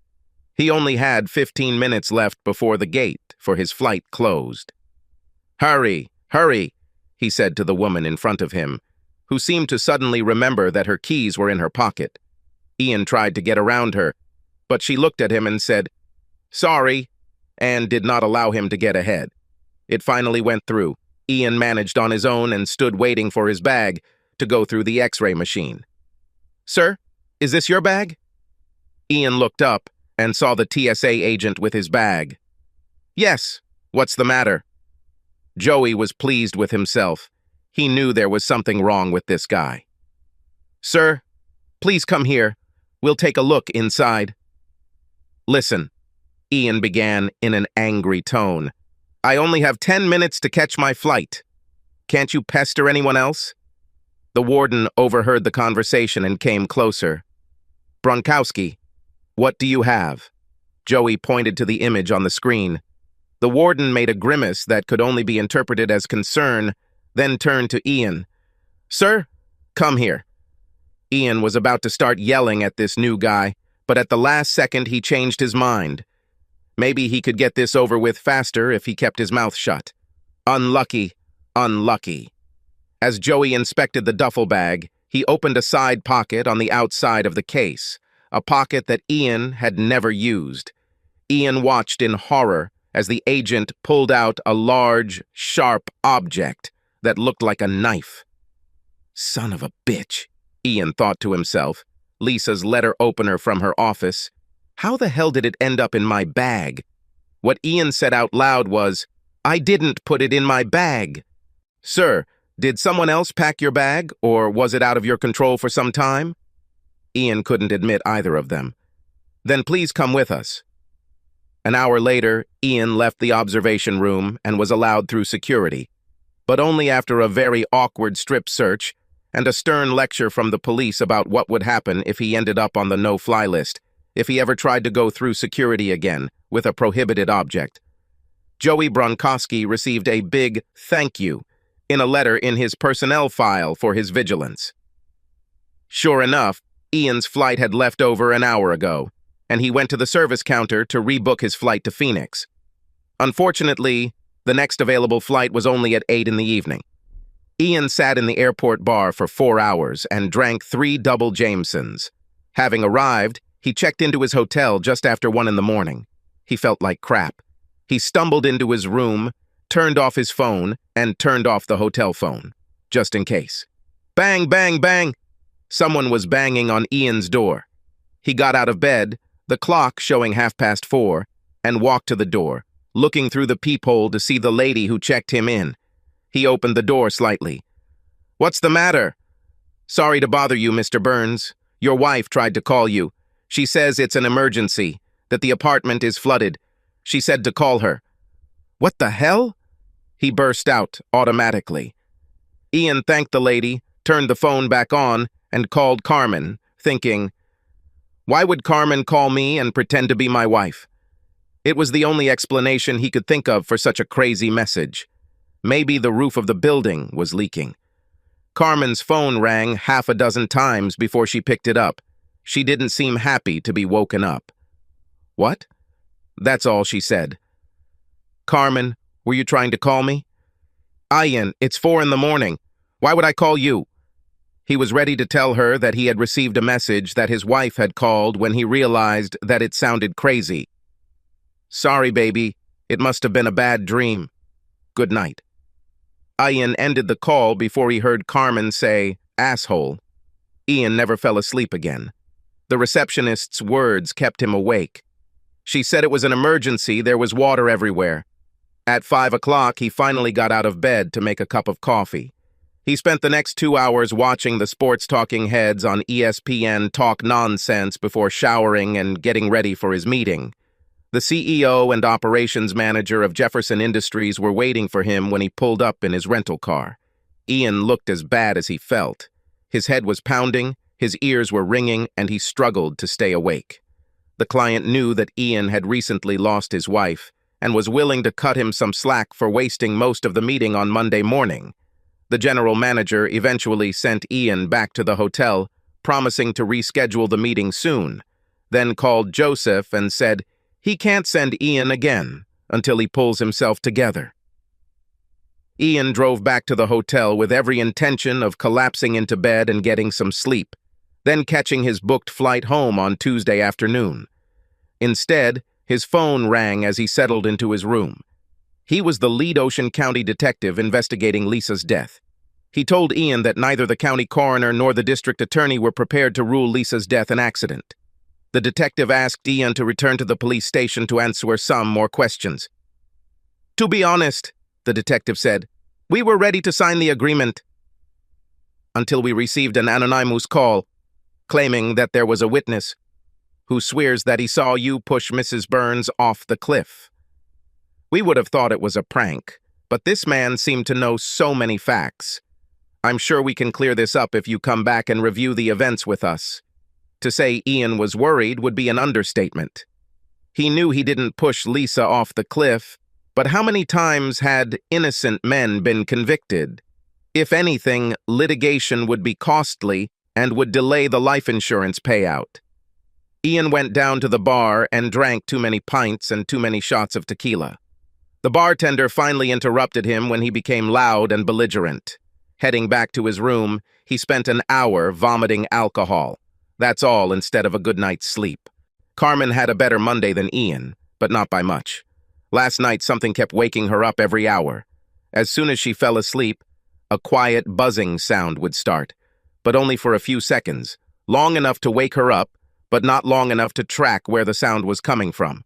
S1: He only had 15 minutes left before the gate, for his flight closed. "Hurry, hurry," he said to the woman in front of him, who seemed to suddenly remember that her keys were in her pocket. Ian tried to get around her, but she looked at him and said, "Sorry," and did not allow him to get ahead. It finally went through. Ian managed on his own and stood waiting for his bag to go through the X-ray machine. "Sir, is this your bag?" Ian looked up and saw the TSA agent with his bag. "Yes, what's the matter?" Joey was pleased with himself. He knew there was something wrong with this guy. "Sir, please come here. We'll take a look inside." "Listen," Ian began in an angry tone. "I only have 10 minutes to catch my flight. Can't you pester anyone else?" The warden overheard the conversation and came closer. "Bronkowski, what do you have?" Joey pointed to the image on the screen. The warden made a grimace that could only be interpreted as concern, then turned to Ian. "Sir, come here." Ian was about to start yelling at this new guy, but at the last second he changed his mind. Maybe he could get this over with faster if he kept his mouth shut. Unlucky, unlucky. As Joey inspected the duffel bag, he opened a side pocket on the outside of the case, a pocket that Ian had never used. Ian watched in horror as the agent pulled out a large, sharp object that looked like a knife. "Son of a bitch," Ian thought to himself. Lisa's letter opener from her office. How the hell did it end up in my bag? What Ian said out loud was, "I didn't put it in my bag." "Sir, did someone else pack your bag, or was it out of your control for some time?" Ian couldn't admit either of them. "Then please come with us." An hour later, Ian left the observation room and was allowed through security, but only after a very awkward strip search and a stern lecture from the police about what would happen if he ended up on the no-fly list, if he ever tried to go through security again with a prohibited object. Joey Bronkowski received a big thank you in a letter in his personnel file for his vigilance. Sure enough, Ian's flight had left over an hour ago, and he went to the service counter to rebook his flight to Phoenix. Unfortunately, the next available flight was only at 8 in the evening. Ian sat in the airport bar for 4 hours and drank 3 double Jamesons. Having arrived, he checked into his hotel just after 1 in the morning. He felt like crap. He stumbled into his room, turned off his phone, and turned off the hotel phone, just in case. Bang, bang, bang! Someone was banging on Ian's door. He got out of bed, the clock showing 4:30, and walked to the door, looking through the peephole to see the lady who checked him in. He opened the door slightly. "What's the matter?" "Sorry to bother you, Mr. Burns. Your wife tried to call you. She says it's an emergency, that the apartment is flooded. She said to call her." "What the hell?" He burst out automatically. Ian thanked the lady, turned the phone back on, and called Carmen, thinking, why would Carmen call me and pretend to be my wife? It was the only explanation he could think of for such a crazy message. Maybe the roof of the building was leaking. Carmen's phone rang 6 times before she picked it up. She didn't seem happy to be woken up. "What?" That's all she said. "Carmen, were you trying to call me?" "Ian, it's 4 in the morning. Why would I call you?" He was ready to tell her that he had received a message that his wife had called when he realized that it sounded crazy. "Sorry, baby. It must have been a bad dream. Good night." Ian ended the call before he heard Carmen say, "asshole." Ian never fell asleep again. The receptionist's words kept him awake. She said it was an emergency, there was water everywhere. At 5 o'clock, he finally got out of bed to make a cup of coffee. He spent the next 2 hours watching the sports talking heads on ESPN talk nonsense before showering and getting ready for his meeting. The CEO and operations manager of Jefferson Industries were waiting for him when he pulled up in his rental car. Ian looked as bad as he felt. His head was pounding, his ears were ringing, and he struggled to stay awake. The client knew that Ian had recently lost his wife and was willing to cut him some slack for wasting most of the meeting on Monday morning. The general manager eventually sent Ian back to the hotel, promising to reschedule the meeting soon, then called Joseph and said he can't send Ian again until he pulls himself together. Ian drove back to the hotel with every intention of collapsing into bed and getting some sleep, then catching his booked flight home on Tuesday afternoon. Instead, his phone rang as he settled into his room. He was the lead Ocean County detective investigating Lisa's death. He told Ian that neither the county coroner nor the district attorney were prepared to rule Lisa's death an accident. The detective asked Ian to return to the police station to answer some more questions. "To be honest," the detective said, "we were ready to sign the agreement until we received an anonymous call claiming that there was a witness who swears that he saw you push Mrs. Burns off the cliff. We would have thought it was a prank, but this man seemed to know so many facts. I'm sure we can clear this up if you come back and review the events with us." To say Ian was worried would be an understatement. He knew he didn't push Lisa off the cliff, but how many times had innocent men been convicted? If anything, litigation would be costly and would delay the life insurance payout. Ian went down to the bar and drank too many pints and too many shots of tequila. The bartender finally interrupted him when he became loud and belligerent. Heading back to his room, he spent an hour vomiting alcohol. That's all instead of a good night's sleep. Carmen had a better Monday than Ian, but not by much. Last night, something kept waking her up every hour. As soon as she fell asleep, a quiet buzzing sound would start, but only for a few seconds, long enough to wake her up, but not long enough to track where the sound was coming from.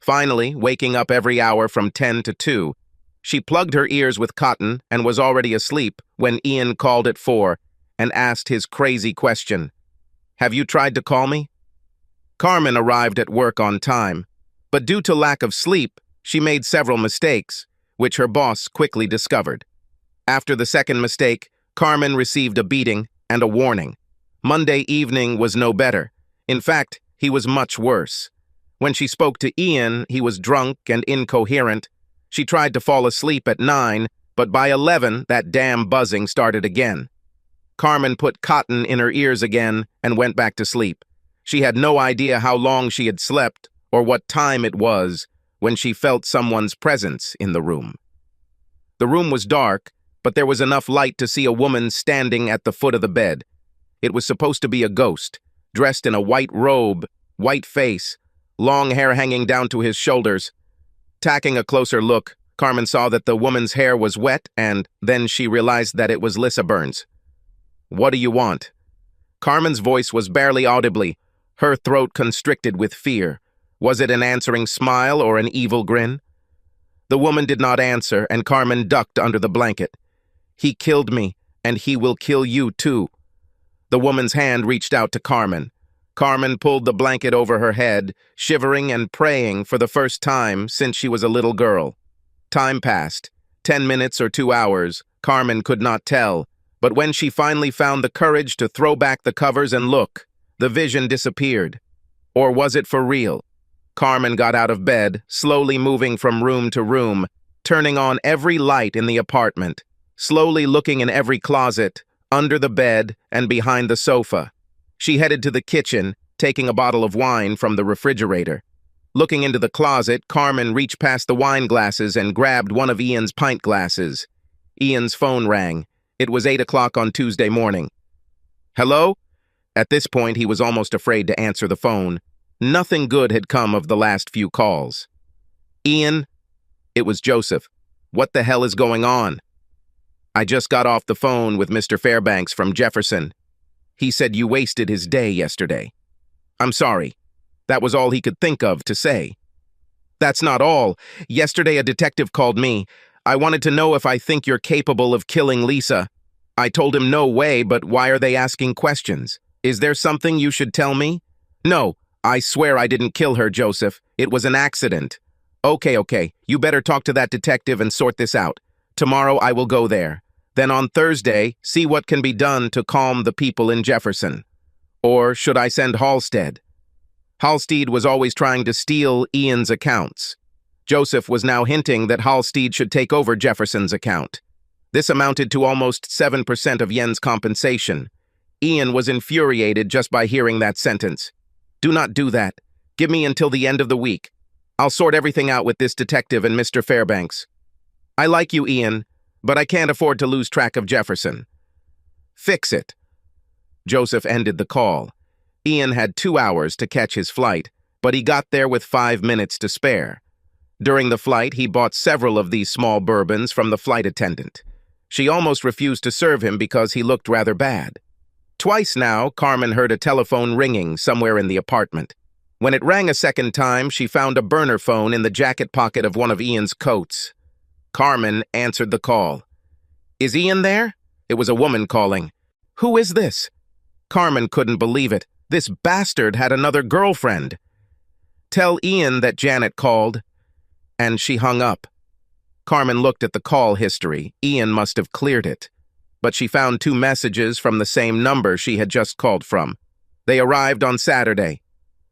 S1: Finally, waking up every hour from 10 to 2, she plugged her ears with cotton and was already asleep when Ian called at 4 and asked his crazy question, "Have you tried to call me?" Carmen arrived at work on time, but due to lack of sleep, she made several mistakes, which her boss quickly discovered. After the second mistake, Carmen received a beating and a warning. Monday evening was no better. In fact, he was much worse. When she spoke to Ian, he was drunk and incoherent. She tried to fall asleep at 9, but by 11, that damn buzzing started again. Carmen put cotton in her ears again and went back to sleep. She had no idea how long she had slept or what time it was when she felt someone's presence in the room. The room was dark, but there was enough light to see a woman standing at the foot of the bed. It was supposed to be a ghost, dressed in a white robe, white face, long hair hanging down to his shoulders. Taking a closer look, Carmen saw that the woman's hair was wet, and then she realized that it was Lisa Burns. "What do you want?" Carmen's voice was barely audibly, her throat constricted with fear. Was it an answering smile or an evil grin? The woman did not answer, and Carmen ducked under the blanket. "He killed me, and he will kill you too." The woman's hand reached out to Carmen. Carmen pulled the blanket over her head, shivering and praying for the first time since she was a little girl. Time passed. 10 minutes or 2 hours, Carmen could not tell, but when she finally found the courage to throw back the covers and look, the vision disappeared. Or was it for real? Carmen got out of bed, slowly moving from room to room, turning on every light in the apartment, slowly looking in every closet, under the bed, and behind the sofa. She headed to the kitchen, taking a bottle of wine from the refrigerator. Looking into the closet, Carmen reached past the wine glasses and grabbed one of Ian's pint glasses. Ian's phone rang. It was 8 o'clock on Tuesday morning. Hello? At this point, he was almost afraid to answer the phone. Nothing good had come of the last few calls. Ian? It was Joseph. What the hell is going on? I just got off the phone with Mr. Fairbanks from Jefferson. He said you wasted his day yesterday. I'm sorry. That was all he could think of to say. That's not all. Yesterday a detective called me. I wanted to know if I think you're capable of killing Lisa. I told him no way, but why are they asking questions? Is there something you should tell me? No, I swear I didn't kill her, Joseph. It was an accident. Okay. You better talk to that detective and sort this out. Tomorrow I will go there. Then on Thursday, see what can be done to calm the people in Jefferson. Or should I send Halstead? Halstead was always trying to steal Ian's accounts. Joseph was now hinting that Halstead should take over Jefferson's account. This amounted to almost 7% of Yen's compensation. Ian was infuriated just by hearing that sentence. Do not do that. Give me until the end of the week. I'll sort everything out with this detective and Mr. Fairbanks. I like you, Ian, but I can't afford to lose track of Jefferson. Fix it. Joseph ended the call. Ian had 2 hours to catch his flight, but he got there with 5 minutes to spare. During the flight, he bought several of these small bourbons from the flight attendant. She almost refused to serve him because he looked rather bad. Twice now, Carmen heard a telephone ringing somewhere in the apartment. When it rang a second time, she found a burner phone in the jacket pocket of one of Ian's coats. Carmen answered the call. Is Ian there? It was a woman calling. Who is this? Carmen couldn't believe it. This bastard had another girlfriend. Tell Ian that Janet called. And she hung up. Carmen looked at the call history. Ian must have cleared it. But she found 2 messages from the same number she had just called from. They arrived on Saturday.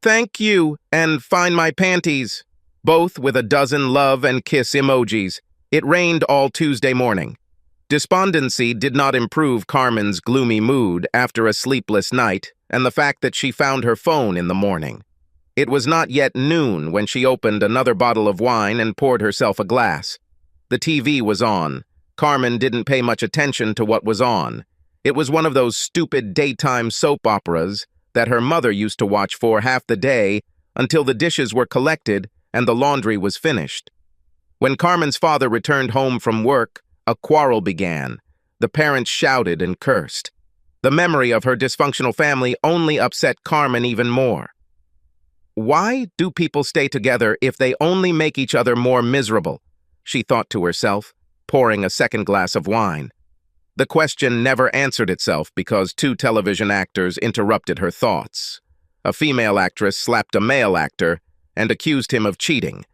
S1: Thank you, and find my panties. Both with a dozen love and kiss emojis. It rained all Tuesday morning. Despondency did not improve Carmen's gloomy mood after a sleepless night and the fact that she found her phone in the morning. It was not yet noon when she opened another bottle of wine and poured herself a glass. The TV was on. Carmen didn't pay much attention to what was on. It was one of those stupid daytime soap operas that her mother used to watch for half the day until the dishes were collected and the laundry was finished. When Carmen's father returned home from work, a quarrel began. The parents shouted and cursed. The memory of her dysfunctional family only upset Carmen even more. Why do people stay together if they only make each other more miserable? She thought to herself, pouring a second glass of wine. The question never answered itself because 2 television actors interrupted her thoughts. A female actress slapped a male actor and accused him of cheating.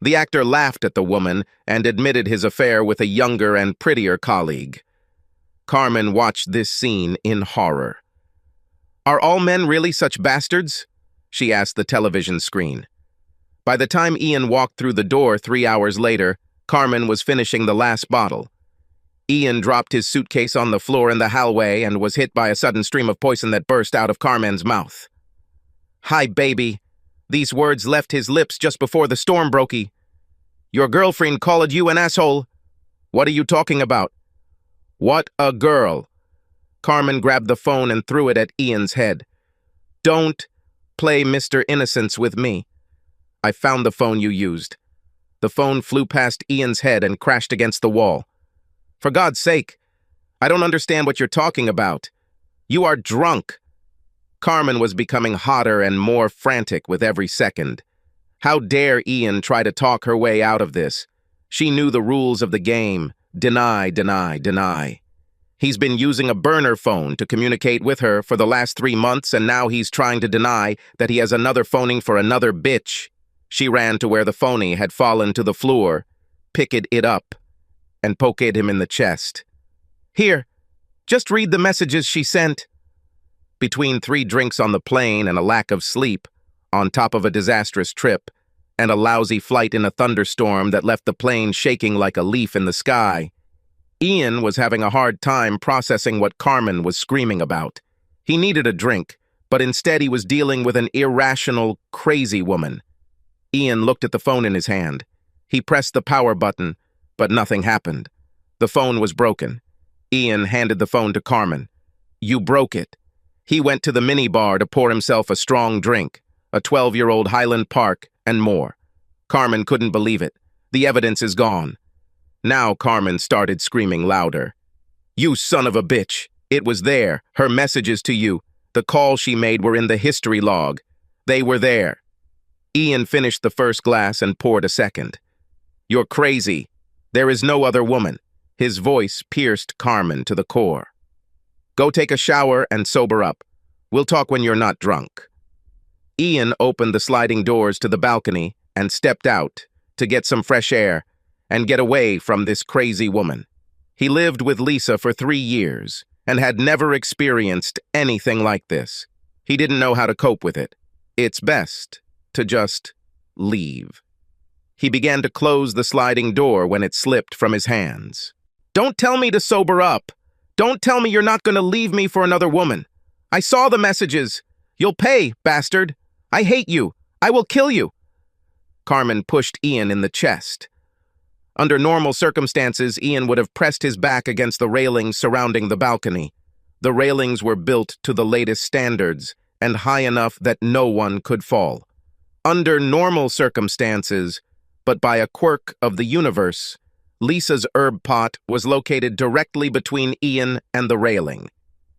S1: The actor laughed at the woman and admitted his affair with a younger and prettier colleague. Carmen watched this scene in horror. Are all men really such bastards? She asked the television screen. By the time Ian walked through the door 3 hours later, Carmen was finishing the last bottle. Ian dropped his suitcase on the floor in the hallway and was hit by a sudden stream of poison that burst out of Carmen's mouth. Hi, baby. These words left his lips just before the storm broke. Your girlfriend called you an asshole. What are you talking about? What a girl. Carmen grabbed the phone and threw it at Ian's head. Don't play Mr. Innocence with me. I found the phone you used. The phone flew past Ian's head and crashed against the wall. For God's sake, I don't understand what you're talking about. You are drunk. Carmen was becoming hotter and more frantic with every second. How dare Ian try to talk her way out of this? She knew the rules of the game. Deny, deny, deny. He's been using a burner phone to communicate with her for the last 3 months, and now he's trying to deny that he has another phoning for another bitch. She ran to where the phony had fallen to the floor, picked it up, and poked him in the chest. Here, just read the messages she sent. Between 3 drinks on the plane and a lack of sleep, on top of a disastrous trip, and a lousy flight in a thunderstorm that left the plane shaking like a leaf in the sky, Ian was having a hard time processing what Carmen was screaming about. He needed a drink, but instead he was dealing with an irrational, crazy woman. Ian looked at the phone in his hand. He pressed the power button, but nothing happened. The phone was broken. Ian handed the phone to Carmen. You broke it. He went to the minibar to pour himself a strong drink, a 12-year-old Highland Park, and more. Carmen couldn't believe it. The evidence is gone. Now Carmen started screaming louder. You son of a bitch! It was there. Her messages to you. The calls she made were in the history log. They were there. Ian finished the first glass and poured a second. You're crazy. There is no other woman. His voice pierced Carmen to the core. Go take a shower and sober up. We'll talk when you're not drunk. Ian opened the sliding doors to the balcony and stepped out to get some fresh air and get away from this crazy woman. He lived with Lisa for 3 years and had never experienced anything like this. He didn't know how to cope with it. It's best to just leave. He began to close the sliding door when it slipped from his hands. Don't tell me to sober up. Don't tell me you're not going to leave me for another woman. I saw the messages. You'll pay, bastard. I hate you. I will kill you. Carmen pushed Ian in the chest. Under normal circumstances, Ian would have pressed his back against the railings surrounding the balcony. The railings were built to the latest standards and high enough that no one could fall. Under normal circumstances, but by a quirk of the universe, Lisa's herb pot was located directly between Ian and the railing.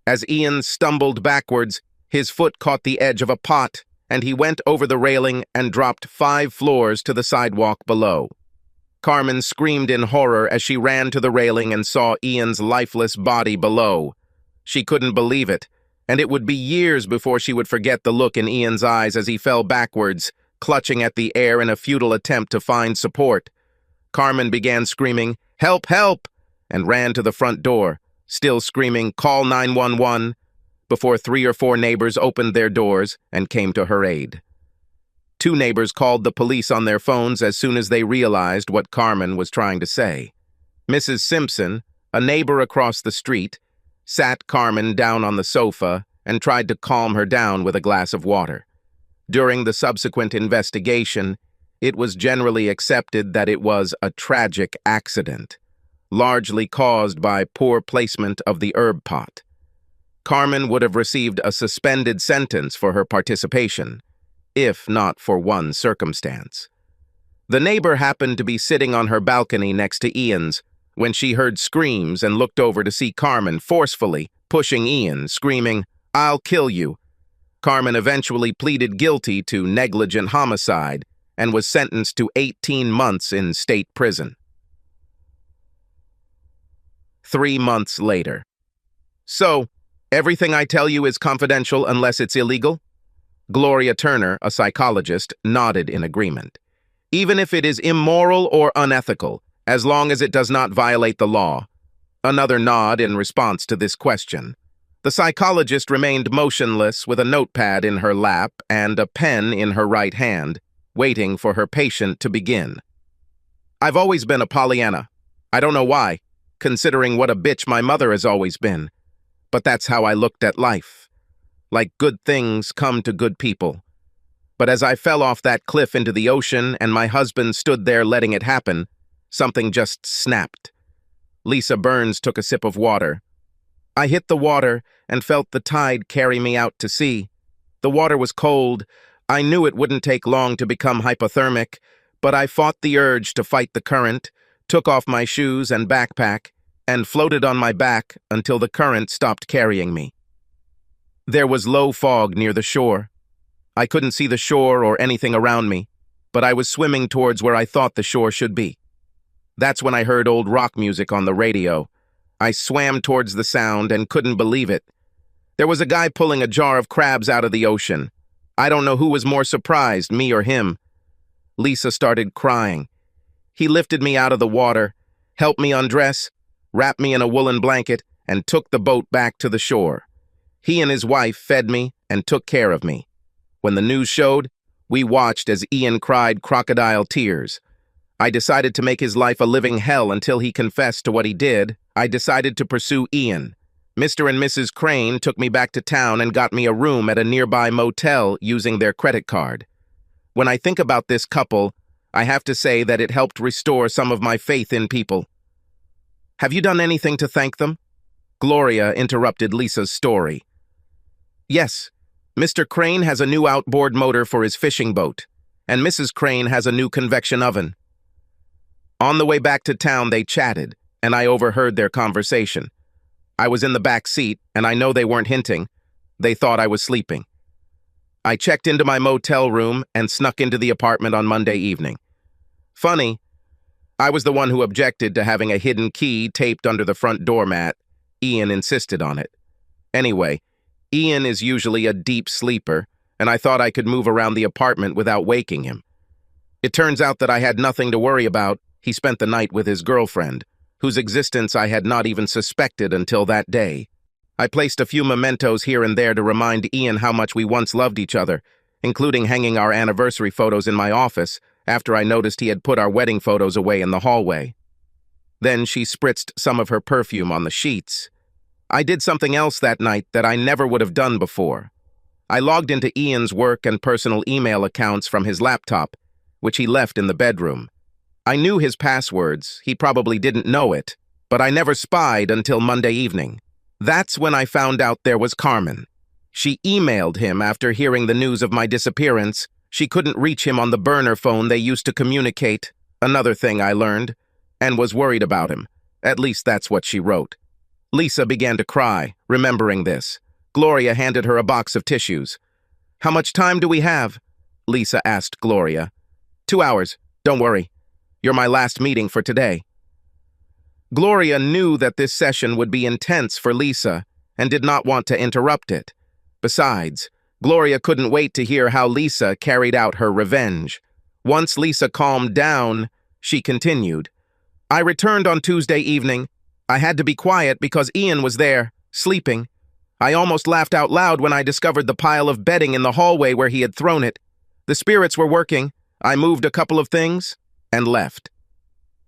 S1: As Ian stumbled backwards, his foot caught the edge of a pot, and he went over the railing and dropped 5 floors to the sidewalk below. Carmen screamed in horror as she ran to the railing and saw Ian's lifeless body below. She couldn't believe it, and it would be years before she would forget the look in Ian's eyes as he fell backwards, clutching at the air in a futile attempt to find support. Carmen began screaming, "Help, help!" and ran to the front door, still screaming, "Call 911," before 3 or 4 neighbors opened their doors and came to her aid. 2 neighbors called the police on their phones as soon as they realized what Carmen was trying to say. Mrs. Simpson, a neighbor across the street, sat Carmen down on the sofa and tried to calm her down with a glass of water. During the subsequent investigation, it was generally accepted that it was a tragic accident, largely caused by poor placement of the herb pot. Carmen would have received a suspended sentence for her participation, if not for one circumstance. The neighbor happened to be sitting on her balcony next to Ian's when she heard screams and looked over to see Carmen forcefully pushing Ian, screaming, "I'll kill you." Carmen eventually pleaded guilty to negligent homicide and was sentenced to 18 months in state prison. 3 months later. So, everything I tell you is confidential unless it's illegal? Gloria Turner, a psychologist, nodded in agreement. Even if it is immoral or unethical, as long as it does not violate the law. Another nod in response to this question. The psychologist remained motionless with a notepad in her lap and a pen in her right hand, waiting for her patient to begin. I've always been a Pollyanna. I don't know why, considering what a bitch my mother has always been. But that's how I looked at life. Like good things come to good people. But as I fell off that cliff into the ocean and my husband stood there letting it happen, something just snapped. Lisa Burns took a sip of water. I hit the water and felt the tide carry me out to sea. The water was cold. I knew it wouldn't take long to become hypothermic, but I fought the urge to fight the current, took off my shoes and backpack, and floated on my back until the current stopped carrying me. There was low fog near the shore. I couldn't see the shore or anything around me, but I was swimming towards where I thought the shore should be. That's when I heard old rock music on the radio. I swam towards the sound and couldn't believe it. There was a guy pulling a jar of crabs out of the ocean. I don't know who was more surprised, me or him. Lisa started crying. He lifted me out of the water, helped me undress, wrapped me in a woolen blanket, and took the boat back to the shore. He and his wife fed me and took care of me. When the news showed, we watched as Ian cried crocodile tears. I decided to make his life a living hell until he confessed to what he did. I decided to pursue Ian. Mr. and Mrs. Crane took me back to town and got me a room at a nearby motel using their credit card. When I think about this couple, I have to say that it helped restore some of my faith in people. Have you done anything to thank them? Gloria interrupted Lisa's story. Yes, Mr. Crane has a new outboard motor for his fishing boat, and Mrs. Crane has a new convection oven. On the way back to town, they chatted, and I overheard their conversation. I was in the back seat, and I know they weren't hinting. They thought I was sleeping. I checked into my motel room and snuck into the apartment on Monday evening. Funny, I was the one who objected to having a hidden key taped under the front doormat. Ian insisted on it. Anyway, Ian is usually a deep sleeper, and I thought I could move around the apartment without waking him. It turns out that I had nothing to worry about. He spent the night with his girlfriend, whose existence I had not even suspected until that day. I placed a few mementos here and there to remind Ian how much we once loved each other, including hanging our anniversary photos in my office after I noticed he had put our wedding photos away in the hallway. Then she spritzed some of her perfume on the sheets. I did something else that night that I never would have done before. I logged into Ian's work and personal email accounts from his laptop, which he left in the bedroom. I knew his passwords. He probably didn't know it, but I never spied until Monday evening. That's when I found out there was Carmen. She emailed him after hearing the news of my disappearance. She couldn't reach him on the burner phone they used to communicate, another thing I learned, and was worried about him. At least that's what she wrote. Lisa began to cry, remembering this. Gloria handed her a box of tissues. "How much time do we have?" Lisa asked Gloria. 2 hours. Don't worry. You're my last meeting for today. Gloria knew that this session would be intense for Lisa and did not want to interrupt it. Besides, Gloria couldn't wait to hear how Lisa carried out her revenge. Once Lisa calmed down, she continued. "I returned on Tuesday evening. I had to be quiet because Ian was there, sleeping. I almost laughed out loud when I discovered the pile of bedding in the hallway where he had thrown it. The spirits were working. I moved a couple of things and left.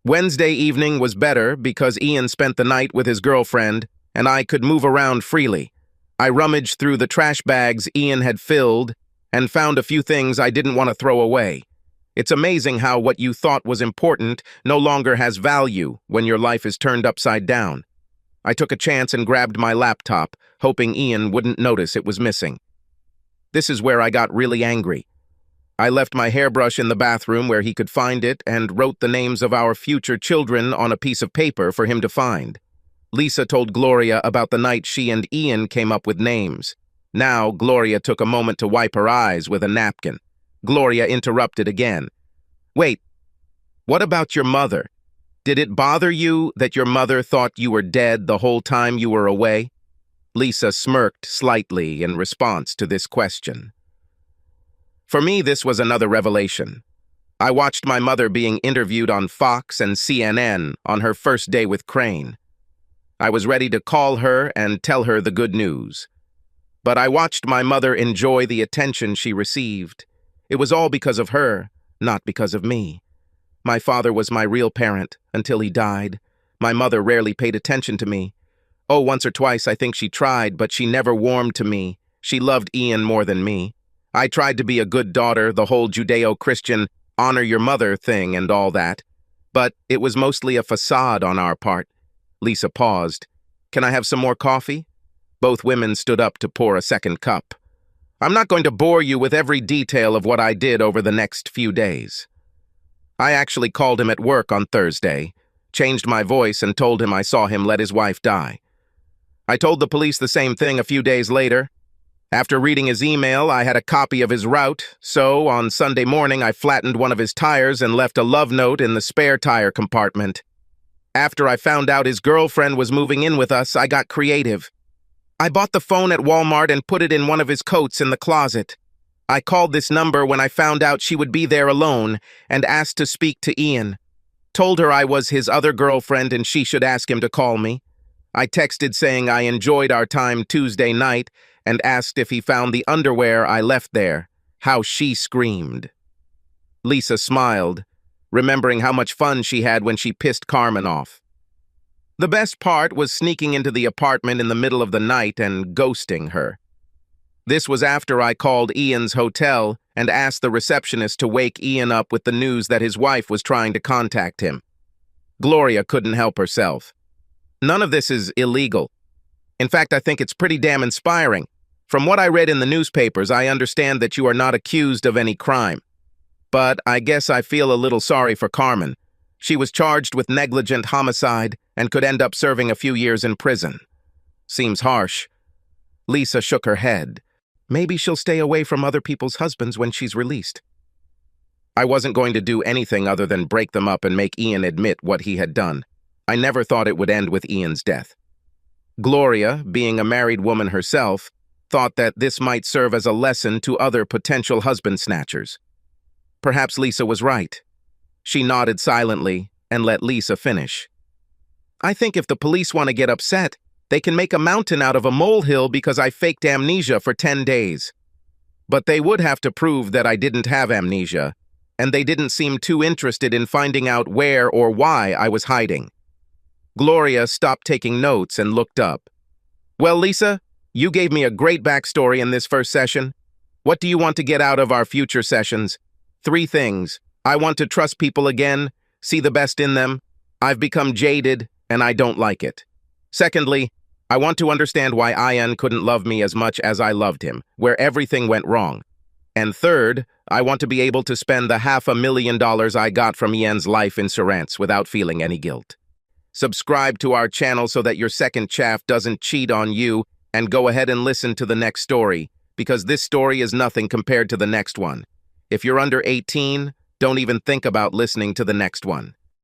S1: Wednesday evening was better because Ian spent the night with his girlfriend and I could move around freely. I rummaged through the trash bags Ian had filled and found a few things I didn't want to throw away. It's amazing how what you thought was important no longer has value when your life is turned upside down. I took a chance and grabbed my laptop, hoping Ian wouldn't notice it was missing. This is where I got really angry. I left my hairbrush in the bathroom where he could find it and wrote the names of our future children on a piece of paper for him to find. Lisa told Gloria about the night she and Ian came up with names. Now Gloria took a moment to wipe her eyes with a napkin. Gloria interrupted again. "Wait, what about your mother? Did it bother you that your mother thought you were dead the whole time you were away?" Lisa smirked slightly in response to this question. For me, this was another revelation. I watched my mother being interviewed on Fox and CNN on her first day with Crane. I was ready to call her and tell her the good news. But I watched my mother enjoy the attention she received. It was all because of her, not because of me. My father was my real parent until he died. My mother rarely paid attention to me. Oh, once or twice I think she tried, but she never warmed to me. She loved Ian more than me. I tried to be a good daughter, the whole Judeo-Christian honor your mother thing and all that. But it was mostly a facade on our part. Lisa paused. "Can I have some more coffee?" Both women stood up to pour a second cup. I'm not going to bore you with every detail of what I did over the next few days. I actually called him at work on Thursday, changed my voice and told him I saw him let his wife die. I told the police the same thing a few days later. After reading his email, I had a copy of his route, so on Sunday morning I flattened one of his tires and left a love note in the spare tire compartment. After I found out his girlfriend was moving in with us, I got creative. I bought the phone at Walmart and put it in one of his coats in the closet. I called this number when I found out she would be there alone and asked to speak to Ian. Told her I was his other girlfriend and she should ask him to call me. I texted saying I enjoyed our time Tuesday night and asked if he found the underwear I left there. How she screamed. Lisa smiled, remembering how much fun she had when she pissed Carmen off. The best part was sneaking into the apartment in the middle of the night and ghosting her. This was after I called Ian's hotel and asked the receptionist to wake Ian up with the news that his wife was trying to contact him. Gloria couldn't help herself. None of this is illegal. In fact, I think it's pretty damn inspiring. From what I read in the newspapers, I understand that you are not accused of any crime. But I guess I feel a little sorry for Carmen. She was charged with negligent homicide and could end up serving a few years in prison. Seems harsh. Lisa shook her head. Maybe she'll stay away from other people's husbands when she's released. I wasn't going to do anything other than break them up and make Ian admit what he had done. I never thought it would end with Ian's death. Gloria, being a married woman herself, thought that this might serve as a lesson to other potential husband snatchers. Perhaps Lisa was right. She nodded silently and let Lisa finish. I think if the police want to get upset, they can make a mountain out of a molehill because I faked amnesia for 10 days. But they would have to prove that I didn't have amnesia, and they didn't seem too interested in finding out where or why I was hiding. Gloria stopped taking notes and looked up. Well, Lisa, you gave me a great backstory in this first session. What do you want to get out of our future sessions? 3 things. I want to trust people again, see the best in them. I've become jaded, and I don't like it. Secondly, I want to understand why Ian couldn't love me as much as I loved him, where everything went wrong. And third, I want to be able to spend the $500,000 I got from Ian's life insurance without feeling any guilt. Subscribe to our channel so that your second chaff doesn't cheat on you, and go ahead and listen to the next story, because this story is nothing compared to the next one. If you're under 18, don't even think about listening to the next one.